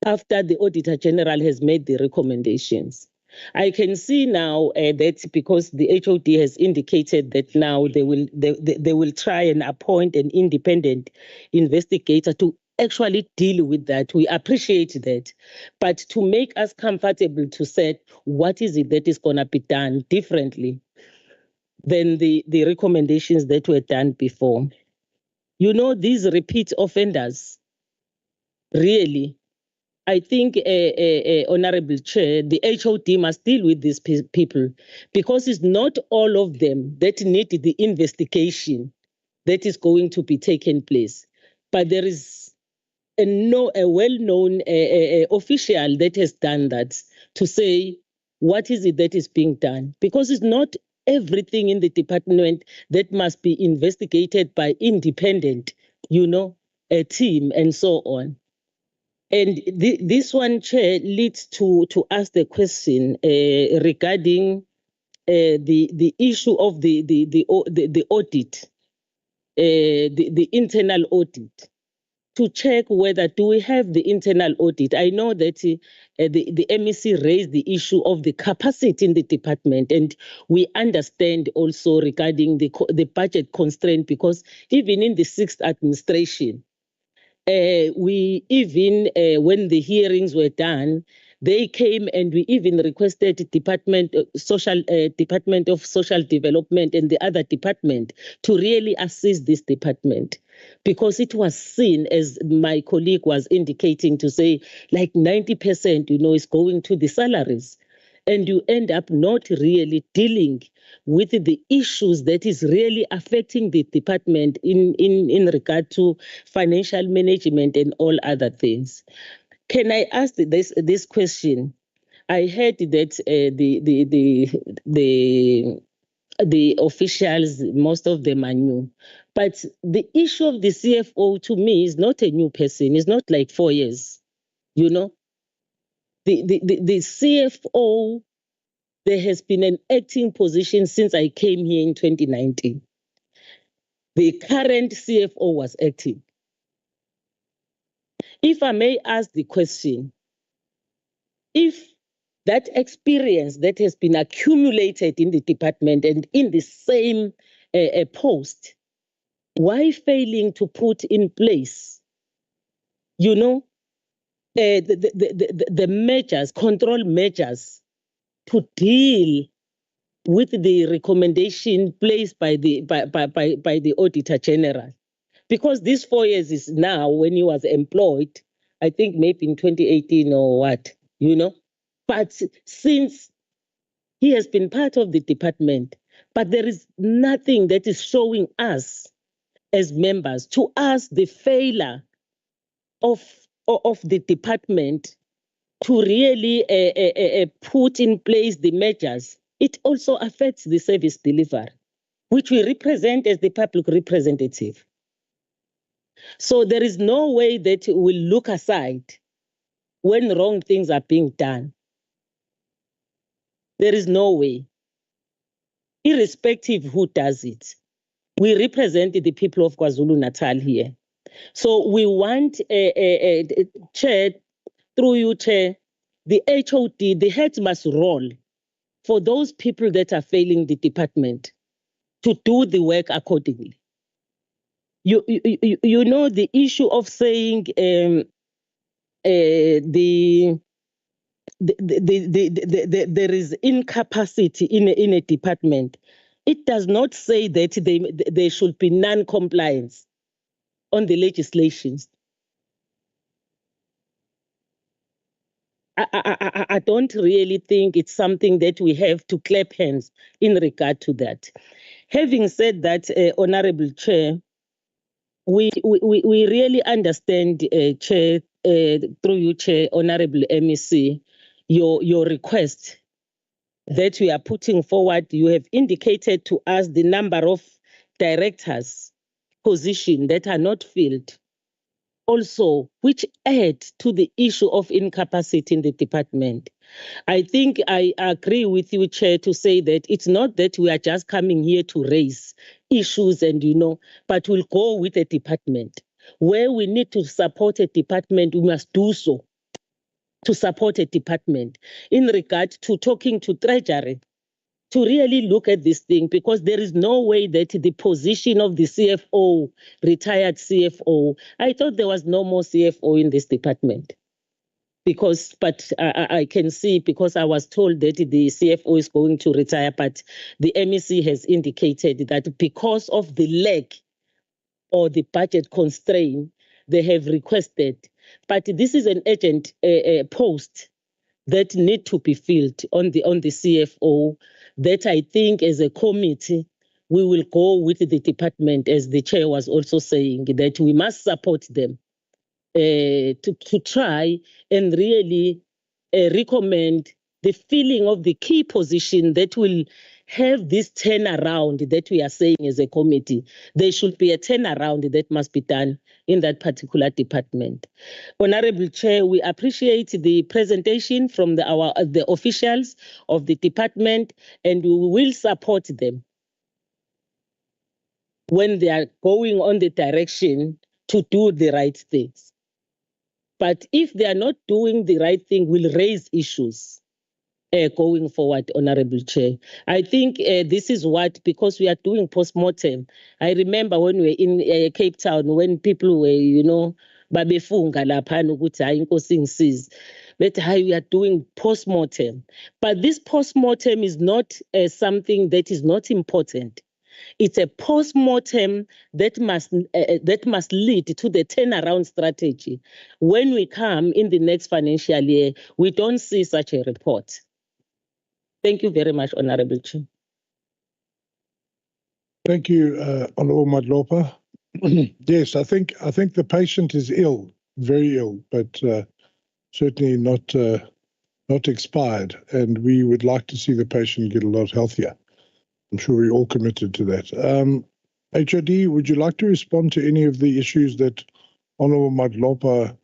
K: after the Auditor General has made the recommendations. I can see now that because the HOD has indicated that now they will try and appoint an independent investigator to actually deal with that. We appreciate that. But to make us comfortable to say what is it that is going to be done differently than the recommendations that were done before. You know, these repeat offenders, really, I think, Honorable Chair, the HOD must deal with these people because it's not all of them that need the investigation that is going to be taken place. But there is a well-known official that has done that to say, what is it that is being done? Because it's not everything in the department that must be investigated by independent, a team and so on. And this one, Chair, leads to ask the question regarding the issue of the audit, the internal audit, to check whether do we have the internal audit. I know that the MEC raised the issue of the capacity in the department, and we understand also regarding the budget constraint, because even in the 6th administration, we even, when the hearings were done, they came and we even requested Department of Social Development and the other department to really assist this department, because it was seen, as my colleague was indicating, to say like 90%, is going to the salaries. And you end up not really dealing with the issues that is really affecting the department in regard to financial management and all other things. Can I ask this question? I heard that the officials, most of them are new, but the issue of the CFO to me is not a new person. It's not like 4 years, The CFO, there has been an acting position since I came here in 2019. The current CFO was acting. If I may ask the question, if that experience that has been accumulated in the department and in the same post, why failing to put in place, the measures, control measures, to deal with the recommendation placed by the Auditor General? Because this 4 years is now when he was employed, I think maybe in 2018 or what, But since he has been part of the department, but there is nothing that is showing us as members, to us, the failure of the department to really put in place the measures. It also affects the service delivery, which we represent as the public representative. So there is no way that we'll look aside when wrong things are being done. There is no way. Irrespective who does it, we represent the people of KwaZulu-Natal here. So we want, Chair, through you, Chair, the HOD, the heads must roll for those people that are failing the department to do the work accordingly. The issue of saying there is incapacity in a department. It does not say that there should be non-compliance on the legislations. I don't really think it's something that we have to clap hands in regard to that. Having said that, Honorable Chair, we really understand, Chair, through you, Chair, Honorable MEC, your request that we are putting forward. You have indicated to us the number of directors' positions that are not filled, also, which add to the issue of incapacity in the department. I think I agree with you, Chair, to say that it's not that we are just coming here to raise issues and, but we'll go with a department. Where we need to support a department, we must do so. to support a department in regard to talking to Treasury to really look at this thing, because there is no way that the position of the CFO, retired CFO, I thought there was no more CFO in this department. But I can see, because I was told that the CFO is going to retire, but the MEC has indicated that because of the lack or the budget constraint, they have requested. But this is an urgent post that need to be filled on the CFO, that I think as a committee, we will go with the department, as the chair was also saying, that we must support them to try and really recommend the filling of the key position that will have this turnaround that we are saying as a committee. There should be a turnaround that must be done in that particular department. Honorable Chair, we appreciate the presentation from the officials of the department, and we will support them when they are going on the direction to do the right things. But if they are not doing the right thing, we'll raise issues going forward, Honorable Chair. I think this is what, because we are doing post-mortem. I remember when we were in Cape Town, when people were, babefunga laphana ukuthi hayi inkosi ingisize. But we are doing post-mortem. But this post-mortem is not something that is not important. It's a post-mortem that must lead to the turnaround strategy. When we come in the next financial year, we don't see such a report. Thank you very much, Honorable Chair.
C: Thank you, Honorable Madlopa. Yes, I think the patient is ill, very ill, but certainly not expired, and we would like to see the patient get a lot healthier. I'm sure we're all committed to that. HOD, would you like to respond to any of the issues that Honorable Madlopa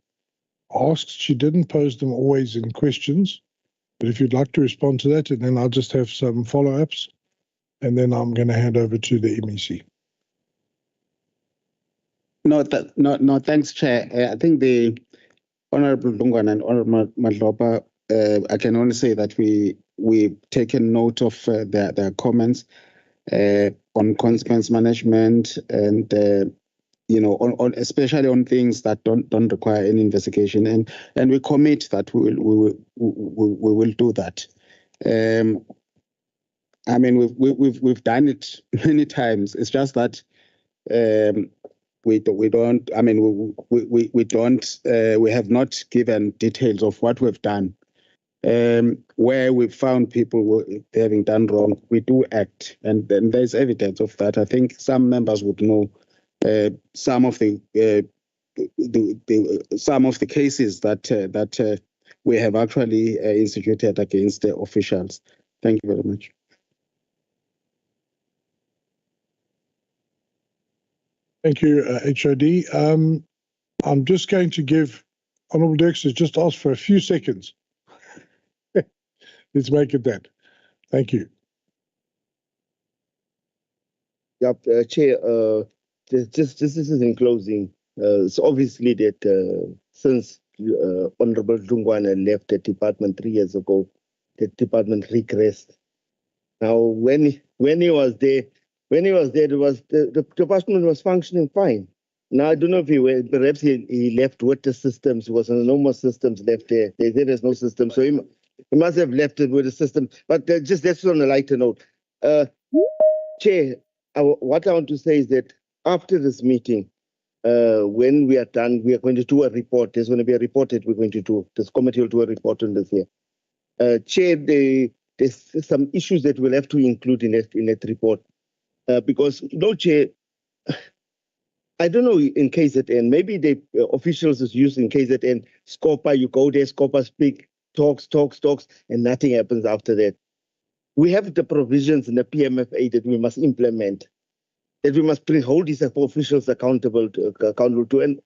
C: asked? She didn't pose them always in questions, but if you'd like to respond to that, and then I'll just have some follow-ups, and then I'm going to hand over to the MEC.
B: No, thanks, Chair. I think the Honorable Dungwana and Honorable Madlopa, I can only say that we've taken note of their comments on consequence management, and on especially on things that don't require any investigation, and we commit that we will do that. I mean, we've done it many times. It's just that we have not given details of what we've done. Where we found people having done wrong, we do act, and then there's evidence of that. I think some members would know some of the cases that we have actually instituted against the officials. Thank you very much.
C: Thank you, HOD. I'm just going to give Honourable Dirks just ask for a few seconds. Let's make it that. Thank you.
A: Yep, Chair, this is in closing. It's obviously that since Honorable Dungwana left the department 3 years ago, the department regressed. Now, when he was there, the department was functioning fine. Now, I don't know if perhaps he left with the systems. There was no more systems left there. They said there's no system, so he must have left it with the system. But just that's on a lighter note. Chair, what I want to say is that after this meeting, when we are done, we are going to do a report. There's going to be a report that we're going to do. This committee will do a report on this here. Chair, there's some issues that we'll have to include in that report. Because, Chair, I don't know in KZN, maybe the officials is using KZN SCOPA. You go there, SCOPA speak, talks, and nothing happens after that. We have the provisions in the PMFA that we must implement, that we must hold these officials accountable to. And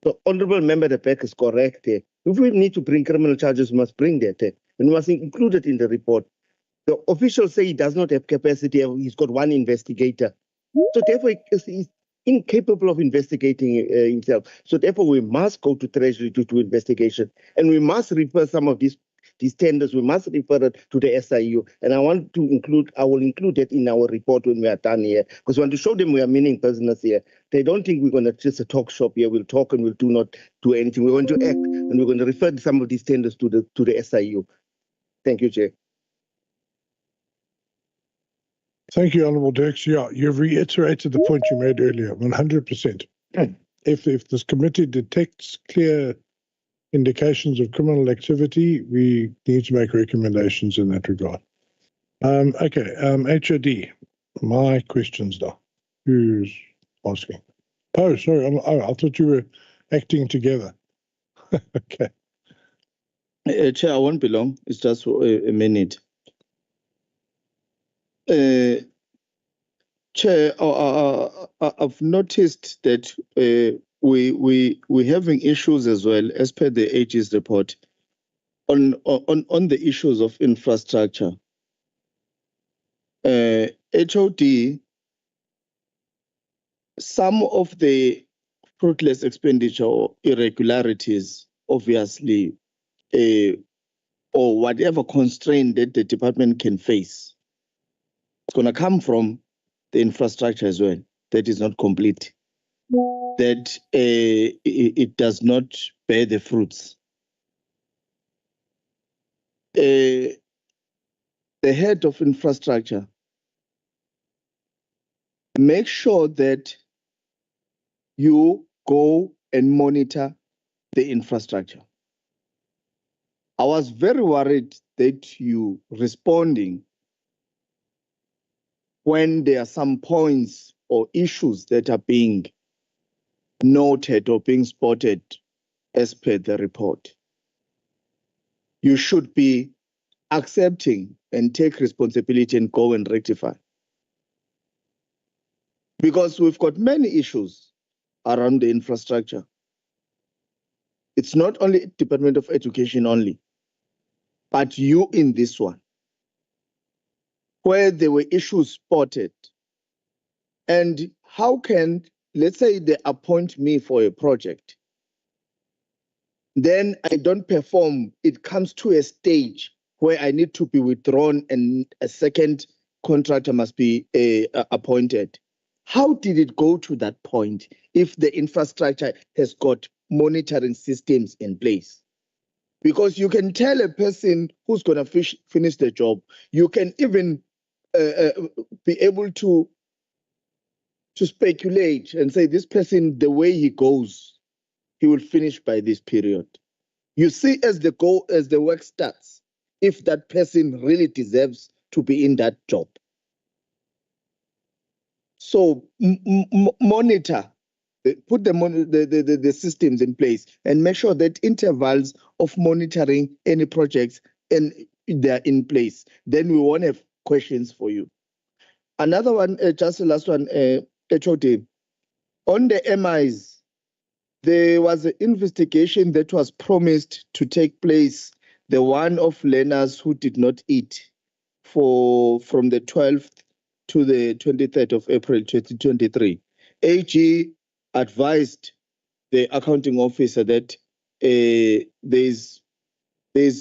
A: the honourable member at the back is correct there. If we need to bring criminal charges, we must bring that there. And we must include it in the report. The officials say he does not have capacity. He's got one investigator. So therefore, incapable of investigating himself. So therefore, we must go to Treasury to do investigation, and we must refer some of these tenders. We must refer it to the SIU, and I will include it in our report when we are done here, because we want to show them we are meaning business here. They don't think we're going to just a talk shop here. We'll talk and we'll do not do anything. We're going to act, and we're going to refer some of these tenders to the SIU. Thank you, Chair.
C: Thank you, Honourable Dirks. Yeah, you've reiterated the point you made earlier, 100%. If this committee detects clear indications of criminal activity, we need to make recommendations in that regard. Okay, HOD, my questions now. Who's asking? Oh, sorry, I thought you were acting together. Okay.
E: Chair, I won't be long. It's just a minute. Chair, I've noticed that we're having issues as well, as per the AG's report, on the issues of infrastructure. HOD, some of the fruitless expenditure or irregularities, obviously, or whatever constraint that the department can face, it's going to come from the infrastructure as well that is not complete, that it does not bear the fruits. The head of infrastructure, make sure that you go and monitor the infrastructure. I was very worried that you responding when there are some points or issues that are being noted or being spotted as per the report. You should be accepting and take responsibility and go and rectify. Because we've got many issues around the infrastructure. It's not only Department of Education only, but you in this one, where there were issues spotted. And how can, let's say they appoint me for a project, then I don't perform, it comes to a stage where I need to be withdrawn and a second contractor must be appointed. How did it go to that point if the infrastructure has got monitoring systems in place? Because you can tell a person who's going to finish the job, you can even be able to speculate and say this person, the way he goes, he will finish by this period. You see as the work starts, if that person really deserves to be in that job. So monitor, put the systems in place and make sure that intervals of monitoring any projects and they're in place. Then we won't have questions for you. Another one, just the last one, HOD. On the MIs, there was an investigation that was promised to take place, the one of learners who did not eat from the 12th to the 23rd of April 2023. AG advised the accounting officer that there's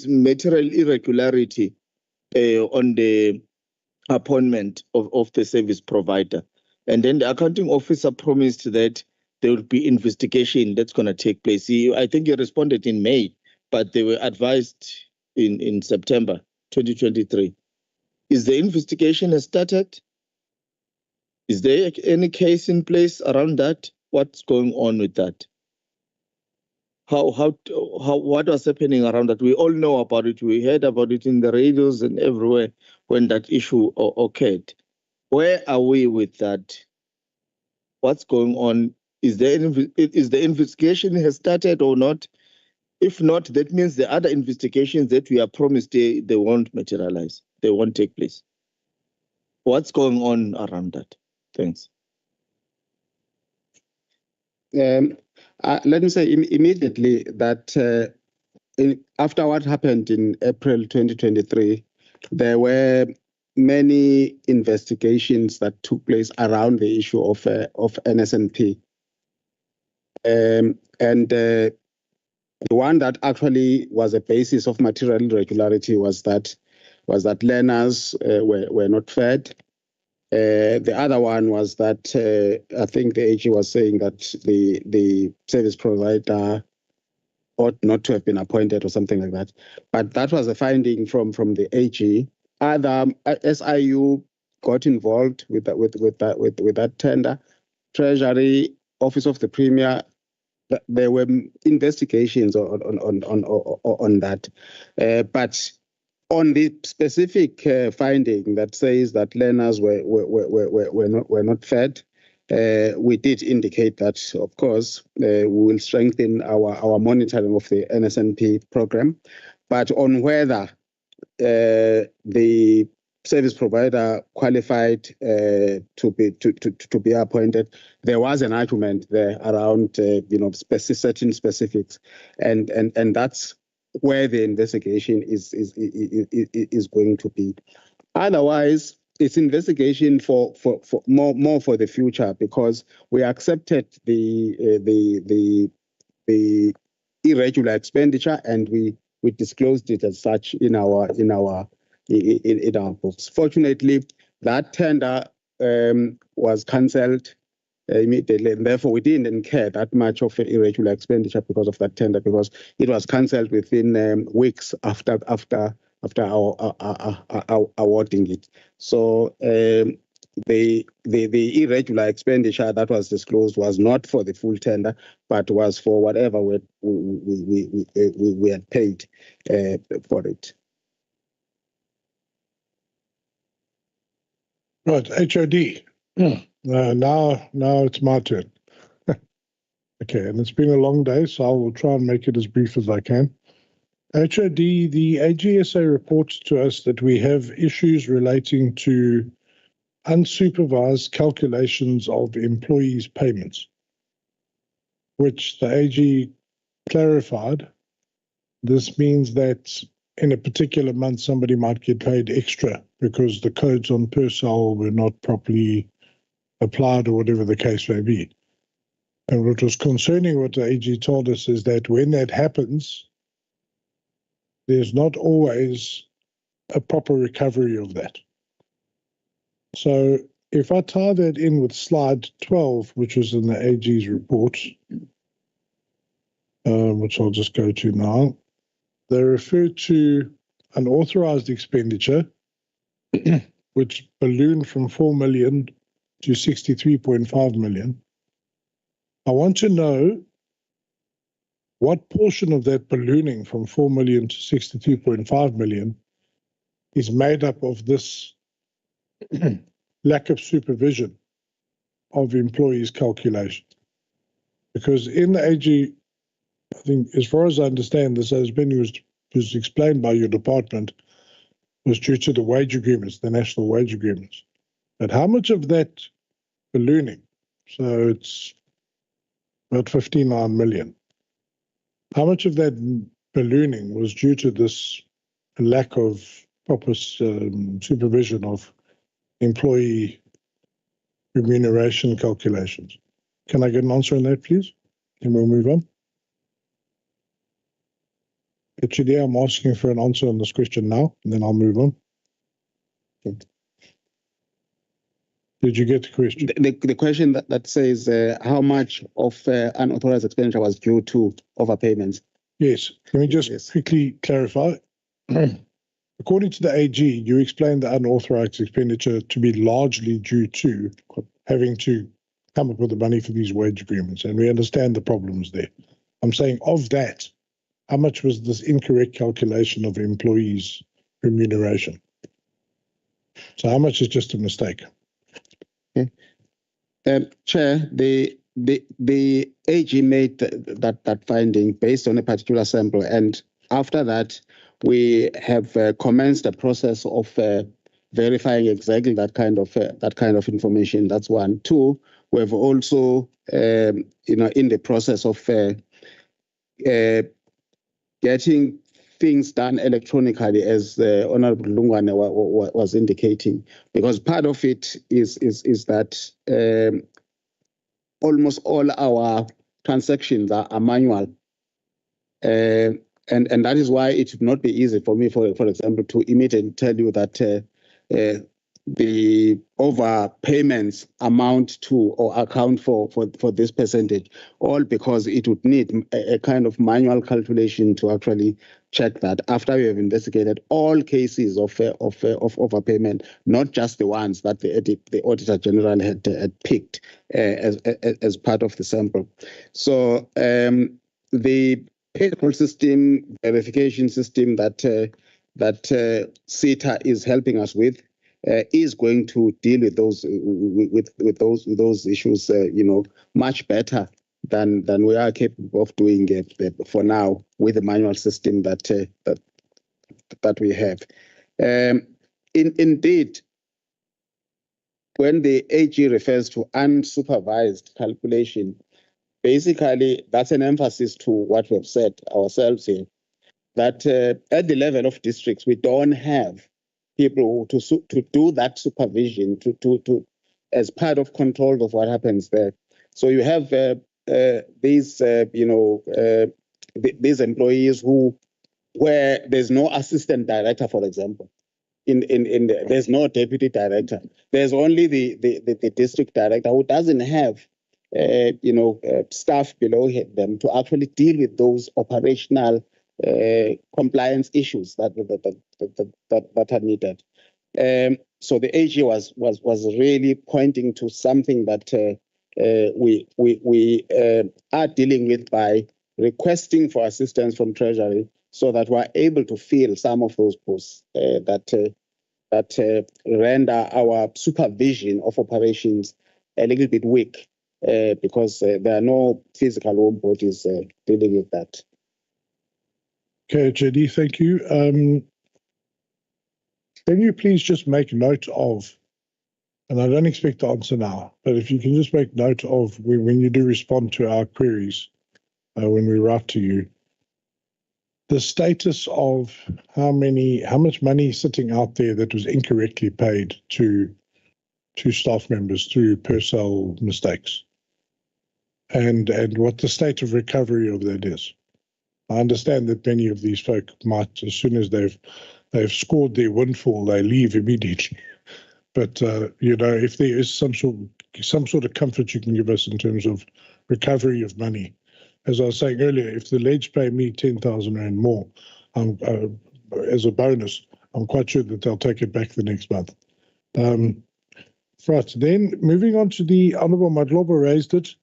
E: material irregularity on the appointment of the service provider. And then the accounting officer promised that there will be investigation that's going to take place. I think he responded in May, but they were advised in September 2023. Is the investigation has started? Is there any case in place around that? What's going on with that? What was happening around that? We all know about it. We heard about it in the radios and everywhere when that issue occurred. Where are we with that? What's going on? Is the investigation has started or not? If not, that means the other investigations that we are promised, they won't materialize. They won't take place. What's going on around that? Thanks.
B: Let me say immediately that after what happened in April 2023, there were many investigations that took place around the issue of NSNP. The one that actually was a basis of material irregularity was that learners were not fed. The other one was that I think the AG was saying that the service provider ought not to have been appointed or something like that. But that was a finding from the AG. Other SIU got involved with that tender. Treasury, Office of the Premier, there were investigations on that. But on the specific finding that says that learners were not fed, we did indicate that, of course, we will strengthen our monitoring of the NSNP program. But on whether the service provider qualified to be appointed, there was an argument there around certain specifics, and that's where the investigation is going to be. Otherwise, it's investigation for more for the future, because we accepted the irregular expenditure and we disclosed it as such in our books. Fortunately, that tender was cancelled immediately, and therefore we didn't incur that much of irregular expenditure because of that tender, because it was cancelled within weeks after our awarding it. So the irregular expenditure that was disclosed was not for the full tender, but was for whatever we had paid for it.
C: Right, HOD. Now it's my turn. Okay, and it's been a long day, so I will try and make it as brief as I can. HOD, the AGSA reports to us that we have issues relating to unsupervised calculations of employees' payments, which the AG clarified. This means that in a particular month, somebody might get paid extra because the codes on Persol were not properly applied or whatever the case may be. And what was concerning, what the AG told us, is that when that happens, there's not always a proper recovery of that. So if I tie that in with slide 12, which was in the AG's report, which I'll just go to now, they refer to unauthorized expenditure, which ballooned from 4 million to 63.5 million. I want to know what portion of that ballooning from 4 million to 62.5 million is made up of this lack of supervision of employees' calculation. Because in the AG, I think, as far as I understand, this has been was explained by your department, was due to the wage agreements, the national wage agreements. But how much of that ballooning, so it's about 59 million, how much of that ballooning was due to this lack of proper supervision of employee remuneration calculations? Can I get an answer on that, please? And we'll move on. Actually, I'm asking for an answer on this question now, and then I'll move on. Okay. Did you get the question?
B: The question that says how much of unauthorized expenditure was due to overpayments?
C: Yes. Can we just quickly clarify? According to the AG, you explained the unauthorized expenditure to be largely due to having to come up with the money for these wage agreements, and we understand the problems there. I'm saying of that, how much was this incorrect calculation of employees' remuneration? So how much is just a mistake?
B: Okay. Chair, the AG made that finding based on a particular sample, and after that, we have commenced a process of verifying exactly that kind of information. That's one. Two, we've also, in the process of getting things done electronically, as Honorable Lungwane was indicating, because part of it is that almost all our transactions are manual. And that is why it would not be easy for me, for example, to immediately tell you that the overpayments amount to or account for this percentage, all because it would need a kind of manual calculation to actually check that after we have investigated all cases of overpayment, not just the ones that the Auditor General had picked as part of the sample. So the payroll system, verification system that CETA is helping us with is going to deal with those issues, much better than we are capable of doing for now with the manual system that we have. Indeed, when the AG refers to unsupervised calculation, basically that's an emphasis to what we have said ourselves here, that at the level of districts we don't have people to do that supervision to as part of control of what happens there. So you have these employees where there's no assistant director, for example. There's no deputy director. There's only the district director who doesn't have staff below them to actually deal with those operational compliance issues that are needed. So the AG was really pointing to something that we are dealing with by requesting for assistance from Treasury, so that we're able to fill some of those posts that render our supervision of operations a little bit weak, because there are no physical home bodies dealing with that.
C: Okay, JD, thank you. Can you please just make note of, and I don't expect the answer now, but if you can just make note of when you do respond to our queries, when we write to you, the status of how much money is sitting out there that was incorrectly paid to staff members through personnel mistakes, and what the state of recovery of that is. I understand that many of these folk might, as soon as they've scored their windfall, they leave immediately. But if there is some sort of comfort you can give us in terms of recovery of money, as I was saying earlier, if the Ledge pay me 10,000 Rand more as a bonus, I'm quite sure that they'll take it back the next month. Right, then moving on to the Honourable Madlobo raised it.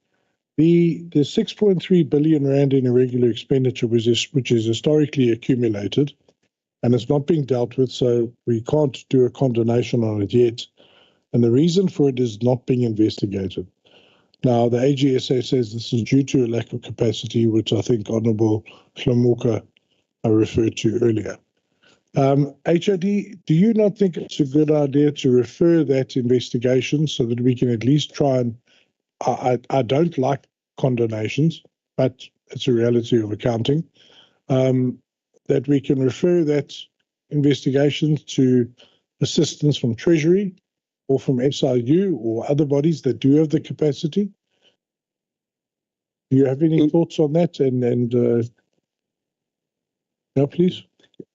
C: The 6.3 billion Rand in irregular expenditure, which is historically accumulated, and it's not being dealt with, so we can't do a condemnation on it yet. And the reason for it is not being investigated. Now, the AGSA says this is due to a lack of capacity, which I think Honourable Hlamuka referred to earlier. HOD, do you not think it's a good idea to refer that investigation so that we can at least try and, I don't like condemnations, but it's a reality of accounting, that we can refer that investigation to assistance from Treasury or from SIU or other bodies that do have the capacity? Do you have any thoughts on that? Yeah, please.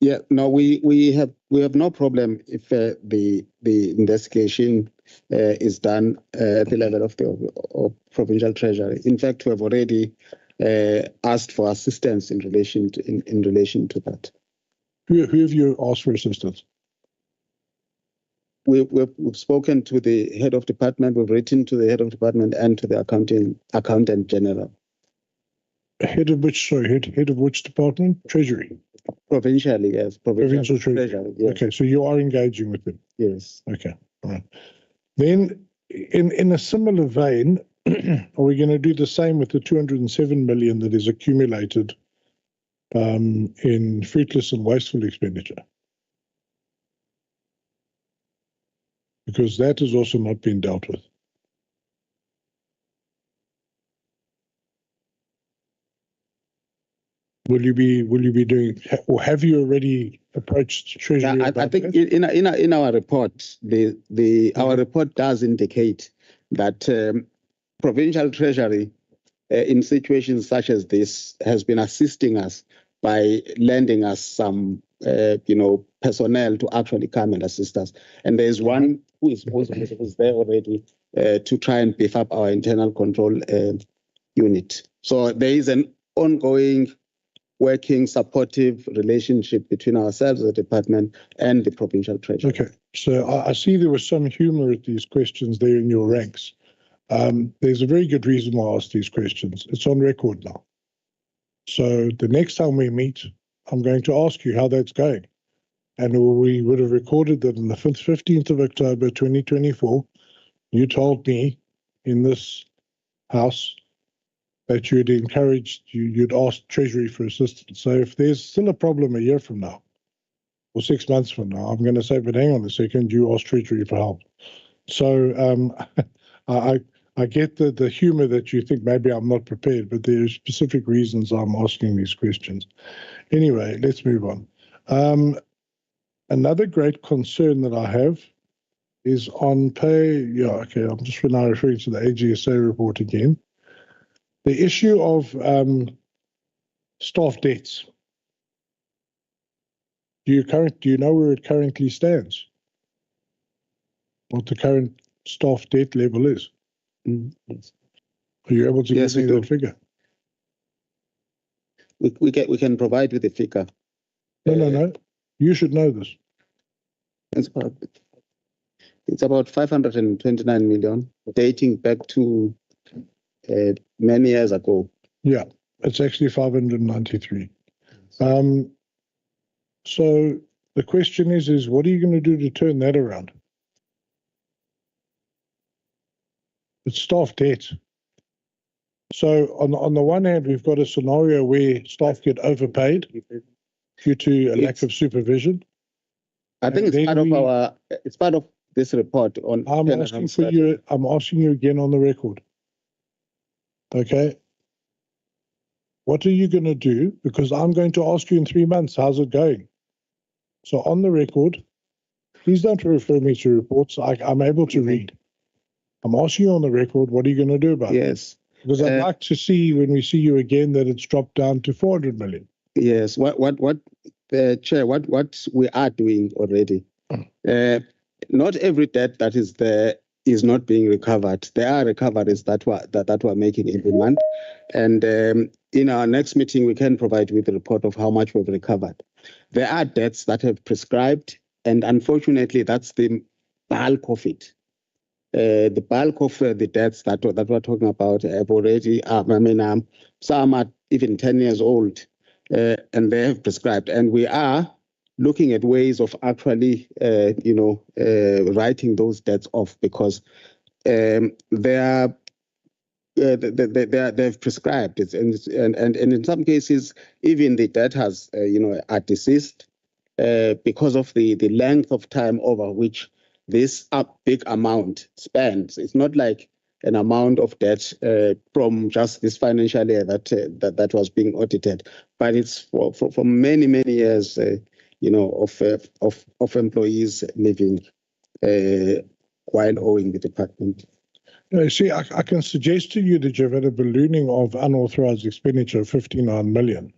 B: Yeah, no, we have no problem if the investigation is done at the level of the provincial treasury. In fact, we have already asked for assistance in relation to that.
C: Who have you asked for assistance?
B: We've spoken to the head of department. We've written to the head of department and to the accountant general.
C: Head of which department? Treasury.
B: Provincially, yes.
C: Provincial Treasury. Yes. Okay, so you are engaging with them.
B: Yes.
C: Okay, all right. Then, in a similar vein, are we going to do the same with the 207 million that is accumulated in fruitless and wasteful expenditure? Because that has also not been dealt with. will you be doing, or have you already approached Treasury?
B: Yeah, I think in our report, our report does indicate that provincial treasury in situations such as this has been assisting us by lending us some personnel to actually come and assist us. And there's one who is there already to try and beef up our internal control unit. So there is an ongoing working, supportive relationship between ourselves, the department, and the provincial treasury.
C: Okay, so I see there was some humor at these questions there in your ranks. There's a very good reason why I asked these questions. It's on record now. So the next time we meet, I'm going to ask you how that's going. And we would have recorded that on the 15th of October 2024, you told me in this house that you'd asked Treasury for assistance. So if there's still a problem a year from now, or 6 months from now, I'm going to say, but hang on a second, you asked Treasury for help. So I get the humor that you think maybe I'm not prepared, but there are specific reasons I'm asking these questions. Anyway, let's move on. Another great concern that I have is on I'm just now referring to the AGSA report again. The issue of staff debts. Do you know where it currently stands? What the current staff debt level is?
B: Yes.
C: Are you able to give me that figure?
B: We can provide with the figure.
C: No. You should know this.
B: It's about 529 million, dating back to many years ago.
C: Yeah, it's actually 593. So the question is what are you going to do to turn that around? It's staff debt. So on the one hand, we've got a scenario where staff get overpaid due to a lack of supervision.
B: I think it's part of this report on.
C: I'm asking you again on the record. Okay. What are you going to do? Because I'm going to ask you in 3 months, how's it going? So on the record, please don't refer me to reports. I'm able to read. I'm asking you on the record, what are you going to do about it?
B: Yes.
C: Because I'd like to see when we see you again that it's dropped down to 400 million.
B: Yes. Chair, what we are doing already. Not every debt that is there is not being recovered. There are recoveries that we're making every month. And in our next meeting, we can provide with a report of how much we've recovered. There are debts that have prescribed, and unfortunately, that's the bulk of it. The bulk of the debts that we're talking about have already, some are even 10 years old, and they have prescribed. And we are looking at ways of actually, writing those debts off because they've prescribed it, and in some cases even the debtors, are deceased because of the length of time over which this big amount spends. It's not like an amount of debt from just this financial year that was being audited, but it's for many years. Of employees living while owing the department.
C: See, I can suggest to you that you've had a ballooning of unauthorized expenditure of 59 million,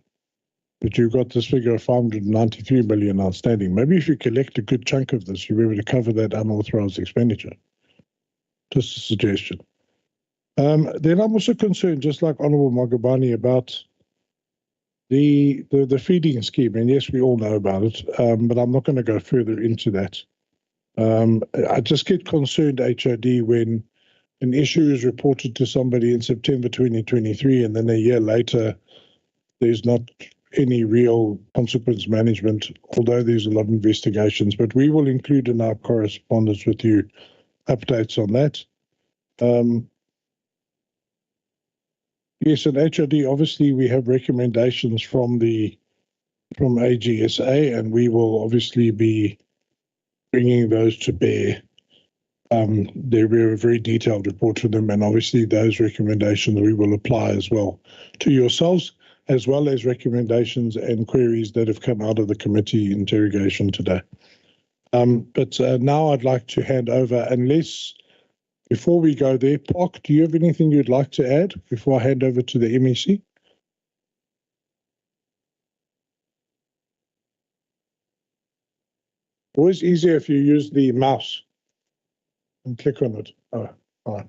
C: but you've got this figure of 593 million outstanding. Maybe if you collect a good chunk of this, you'll be able to cover that unauthorized expenditure. Just a suggestion. Then I'm also concerned, just like Honourable Magabane, about the feeding scheme, and yes, we all know about it, but I'm not going to go further into that. I just get concerned, HOD, when an issue is reported to somebody in September 2023, and then a year later, there's not any real consequence management, although there's a lot of investigations. But we will include in our correspondence with you updates on that. Yes, and HOD, obviously we have recommendations from AGSA, and we will obviously be bringing those to bear. There will be a very detailed report from them, and obviously those recommendations we will apply as well to yourselves. as well as recommendations and queries that have come out of the committee interrogation today. But now I'd like to hand over, unless, before we go there, Park, do you have anything you'd like to add before I hand over to the MEC? Always easier if you use the mouse and click on it. Oh, all right.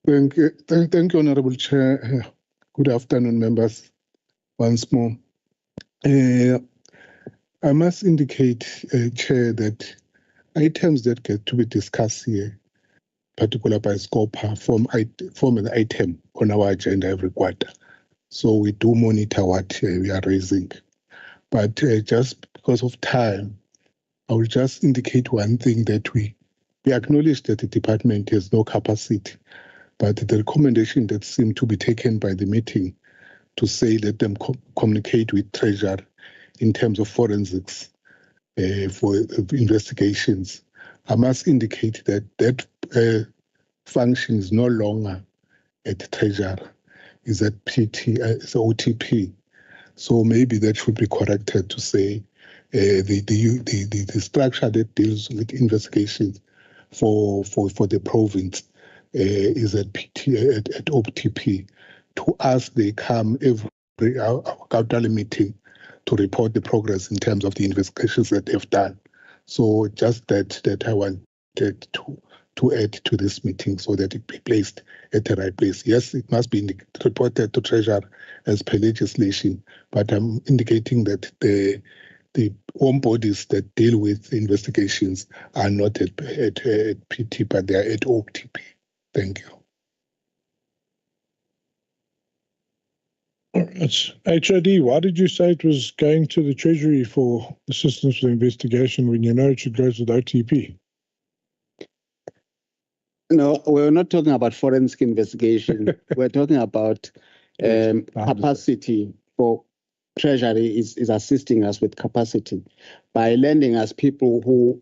D: Thank you, Honorable Chair. Good afternoon, members, once more. I must indicate, Chair, that items that get to be discussed here, particularly by SCOPA, form an item on our agenda every quarter. So we do monitor what we are raising. But just because of time, I will just indicate one thing, that we acknowledge that the department has no capacity, but the recommendation that seemed to be taken by the meeting to say let them communicate with Treasury in terms of forensics for investigations, I must indicate that that function is no longer at Treasury, is at PT, it's OTP. So maybe that should be corrected to say the structure that deals with investigations for the province is at PT, at OTP. To us, they come every quarterly meeting to report the progress in terms of the investigations that they've done. So just that I wanted to add to this meeting so that it be placed at the right place. Yes, it must be reported to Treasury as per legislation, but I'm indicating that the home bodies that deal with investigations are not at PT, but they are at OTP. Thank you.
C: It's HOD, why did you say it was going to the Treasury for assistance with investigation when you know it should go to the OTP?
B: No, we're not talking about forensic investigation. We're talking about capacity. For Treasury is assisting us with capacity by lending us people who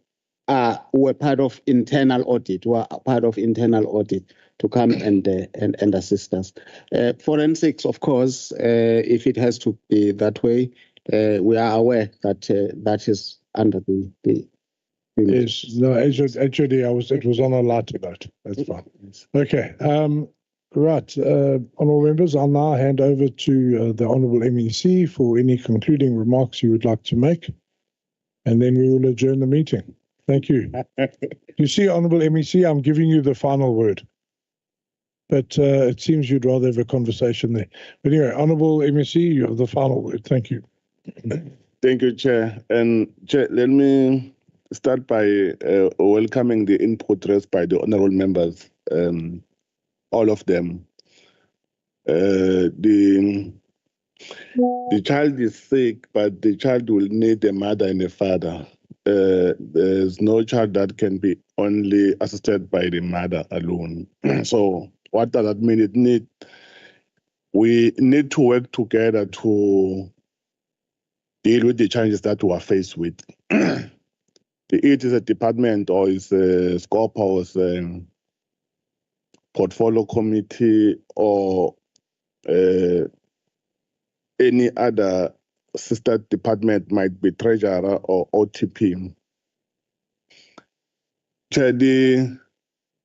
B: were part of internal audit, to come and assist us. Forensics, of course, if it has to be that way, we are aware that that is under the
C: Yes, no, HOD, it was on a lighter note. That's fine. Okay, right. Honourable members, I'll now hand over to the Honourable MEC for any concluding remarks you would like to make, and then we will adjourn the meeting. Thank you. You see, Honourable MEC, I'm giving you the final word. But it seems you'd rather have a conversation there. But anyway, Honourable MEC, you have the final word. Thank you.
D: Thank you, Chair. And Chair, let me start by welcoming the input raised by the honourable members, all of them. The child is sick, but the child will need a mother and a father. There's no child that can be only assisted by the mother alone. So what does that mean? We need to work together to deal with the challenges that we are faced with. It is a department or is a SCOPA or is a portfolio committee or any other sister department, might be treasurer or OTP. Chair, the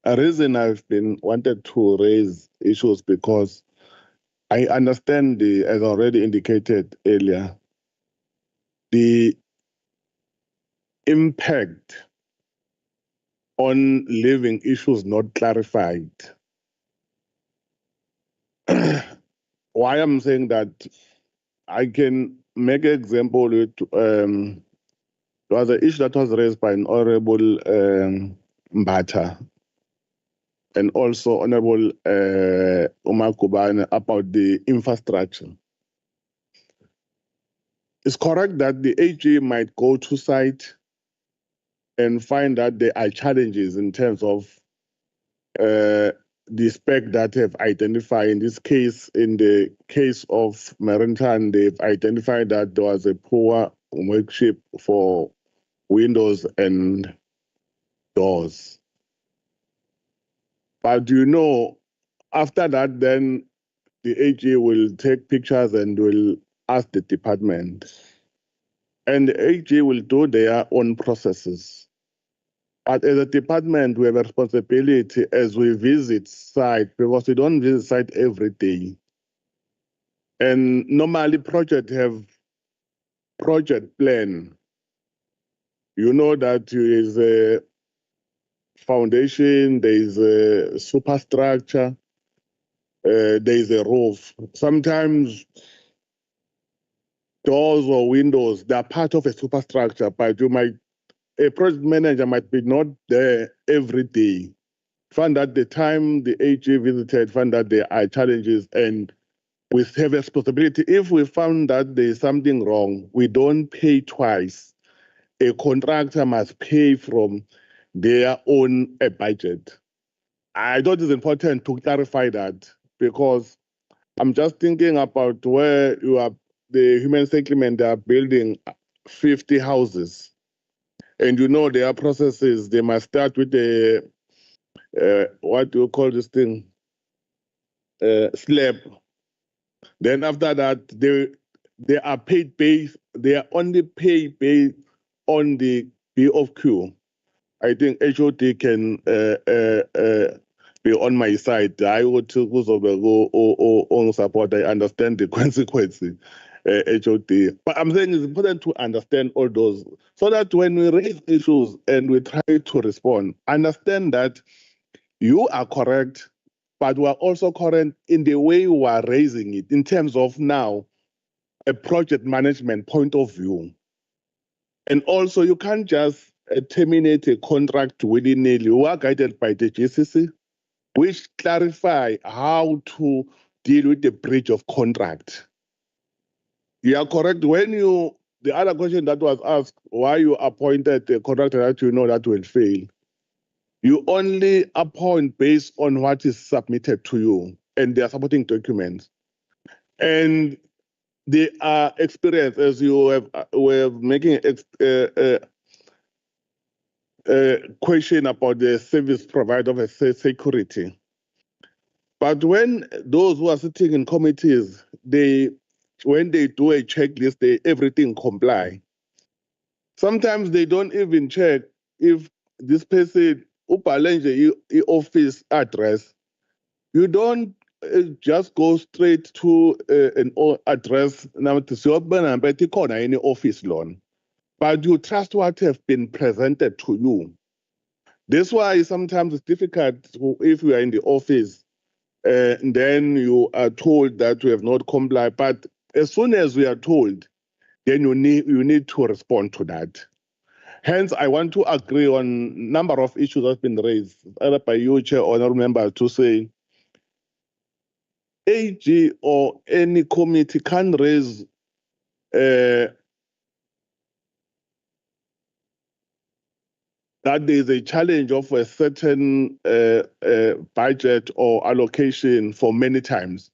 D: reason I've been wanted to raise issues because I understand as already indicated earlier, the impact on living issues not clarified. Why I'm saying that, I can make an example with was an issue that was raised by an Honorable Mbata and also Honorable Umakubane about the infrastructure. It's correct that the AG might go to site and find that there are challenges in terms of the spec that have identified, in this case, in the case of Maritime, they've identified that there was a poor workmanship for windows and doors. But after that, then the AG will take pictures and will ask the department. And the AG will do their own processes. But as a department, we have a responsibility as we visit site, because we don't visit site every day. And normally projects have project plan. You know that there is a foundation, there is a superstructure, there is a roof. Sometimes doors or windows, they are part of a superstructure, but a project manager might be not there every day. Found that the time the AG visited, found that there are challenges, and we have a responsibility. If we found that there is something wrong, we don't pay twice. A contractor must pay from their own budget. I thought it's important to clarify that, because I'm just thinking about where the human settlement, they are building 50 houses. And there are processes. They must start with the, what do you call this thing? Slab. Then after that, they are paid based, they are only paid based on the B of Q. I think HOD can be on my side. I would go on support. I understand the consequences, HOD. But I'm saying it's important to understand all those, so that when we raise issues and we try to respond, understand that you are correct, but we are also correct in the way we are raising it, in terms of now a project management point of view. And also, you can't just terminate a contract willy-nilly. We are guided by the GCC, which clarify how to deal with the breach of contract. You are correct. The other question that was asked, why you appointed a contractor that you know that will fail? You only appoint based on what is submitted to you and their supporting documents. And they are experienced, as you were making a question about the service provider of security. But when those who are sitting in committees, when they do a checklist, everything comply. Sometimes they don't even check if this person ubhalwe office address. You don't just go straight to an address now to say any office loan, but you trust what have been presented to you. That's why sometimes it's difficult if you are in the office and then you are told that you have not complied. But as soon as we are told, then you need to respond to that. Hence, I want to agree on a number of issues that have been raised, either by you, Chair, or honourable member, to say AG or any committee can raise that there is a challenge of a certain budget or allocation for many times.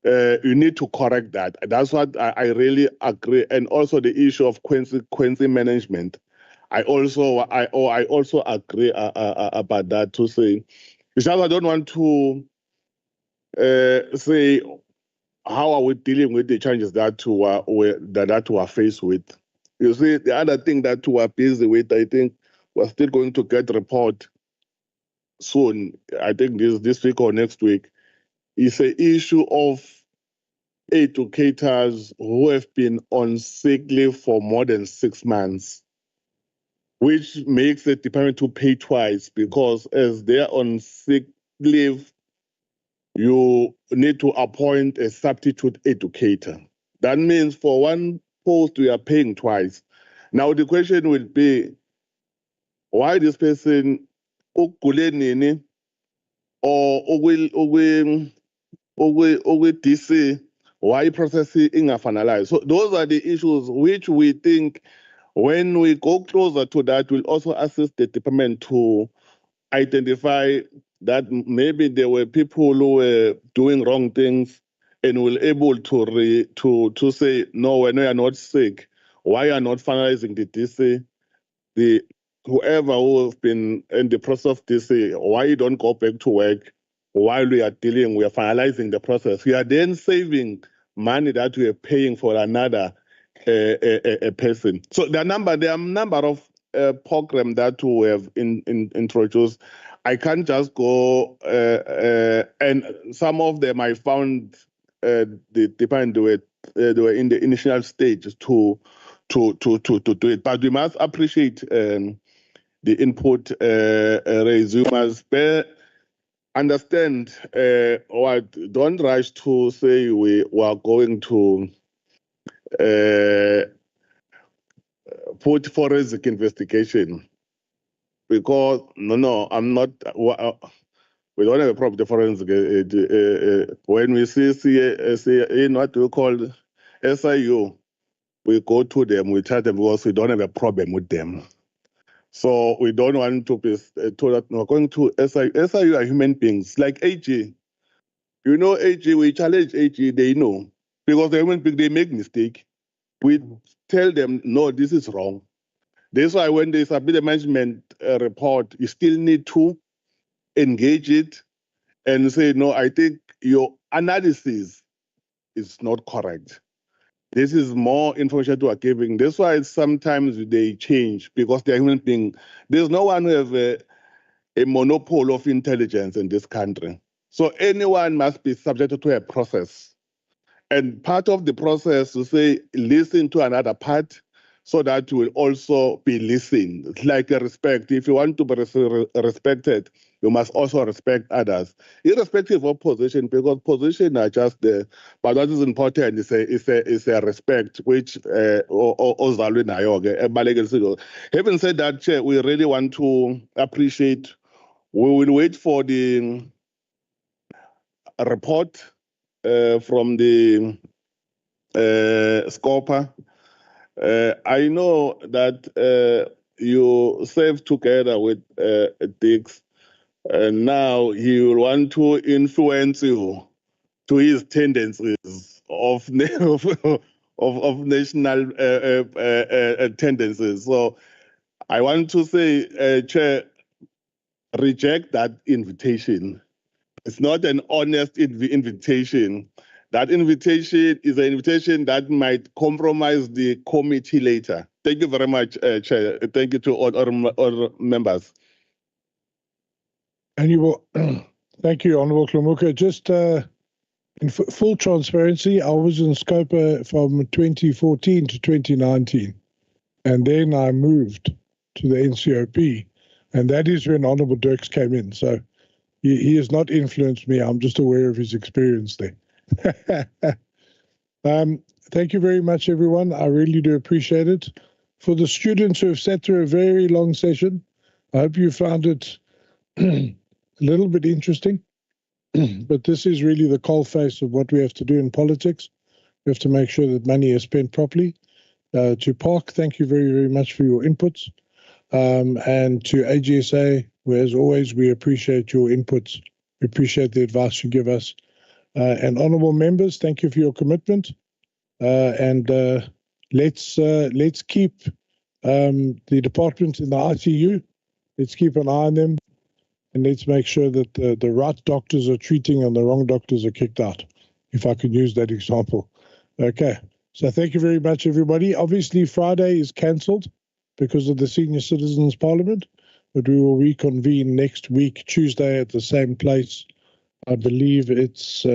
D: You need to correct that. That's what I really agree. And also the issue of consequence management. I also agree about that, to say, because I don't want to say how are we dealing with the challenges that we are faced with. You see, the other thing that we are busy with, I think we're still going to get a report soon, I think this week or next week, is an issue of educators who have been on sick leave for more than 6 months, which makes the department to pay twice, because as they're on sick leave, you need to appoint a substitute educator. That means for one post, we are paying twice. Now, the question will be, why this person or DC, why processing ingafanalyzed? So those are the issues which we think, when we go closer to that, will also assist the department to identify that maybe there were people who were doing wrong things and were able to say, no, when we are not sick, why are not finalizing the DC? Whoever who has been in the process of DC, why you don't go back to work while we are finalizing the process? We are then saving money that we are paying for another a person. So there are a number of programs that we have introduced. I can't just go and some of them I found the department they were in the initial stage to do it. But we must appreciate the input resumers. Understand what? Don't rush to say we are going to put forensic investigation, because no, I'm not. We don't have a proper forensic. When we see what we call SIU, we go to them, we tell them because we don't have a problem with them. So we don't want to be told that we're going to SIU. SIU are human beings like AG. You know, AG, we challenge AG, they know. Because the human beings, they make mistake. We tell them, no, this is wrong. That's why when they submit a management report, you still need to engage it and say, no, I think your analysis is not correct. This is more information you are giving. That's why sometimes they change, because they're human beings. There's no one who has a monopoly of intelligence in this country. So anyone must be subjected to a process. And part of the process to say, listen to another part so that you will also be listened. It's like a respect. If you want to be respected, you must also respect others, irrespective of position, because position are just there. But what is important is a respect, which having said that, Chair, we really want to appreciate. We will wait for the report from the SCOPA. I know that you serve together with Dix, and now he will want to influence you to his tendencies of national tendencies. So I want to say, Chair, reject that invitation. It's not an honest invitation. That invitation is an invitation that might compromise the committee later. Thank you very much, Chair. Thank you to all members.
C: And you will, thank you, Honourable Klamuka. Just in full transparency, I was in SCOPA from 2014 to 2019, and then I moved to the NCOP, and that is when Honourable Dirks came in. So he has not influenced me. I'm just aware of his experience there. Thank you very much, everyone. I really do appreciate it. For the students who have sat through a very long session, I hope you found it a little bit interesting. But this is really the coalface of what we have to do in politics. We have to make sure that money is spent properly. To Park, thank you very, very much for your inputs. And to AGSA, where as always, we appreciate your inputs. We appreciate the advice you give us. And honourable members, thank you for your commitment. And let's keep the department in the ICU. Let's keep an eye on them, and let's make sure that the right doctors are treating and the wrong doctors are kicked out, if I could use that example. Okay, so thank you very much, everybody. Obviously, Friday is cancelled because of the Senior Citizens Parliament, but we will reconvene next week, Tuesday, at the same place. I believe it's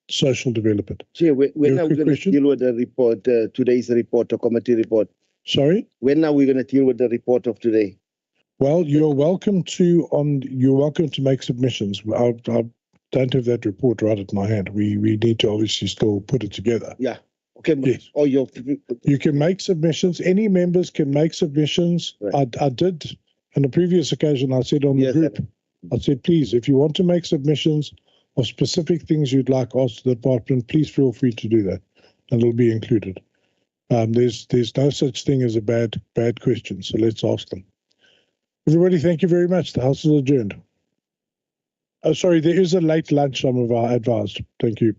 C: social development.
A: Chair, when are we going to deal with the report, today's report, or committee report?
C: Sorry?
A: When are we going to deal with the report of today?
C: Well, you're welcome to make submissions. I don't have that report right at my hand. We need to obviously still put it together.
A: Yeah. Okay.
C: Yes.
A: Or you
C: can make submissions. Any members can make submissions. Right. I did on the previous occasion. I said on the group, I said, please, if you want to make submissions of specific things you'd like asked the department, please feel free to do that, and it'll be included. There's no such thing as a bad question, so let's ask them. Everybody, thank you very much. The House is adjourned. Sorry, there is a late lunch, some of our advised. Thank you.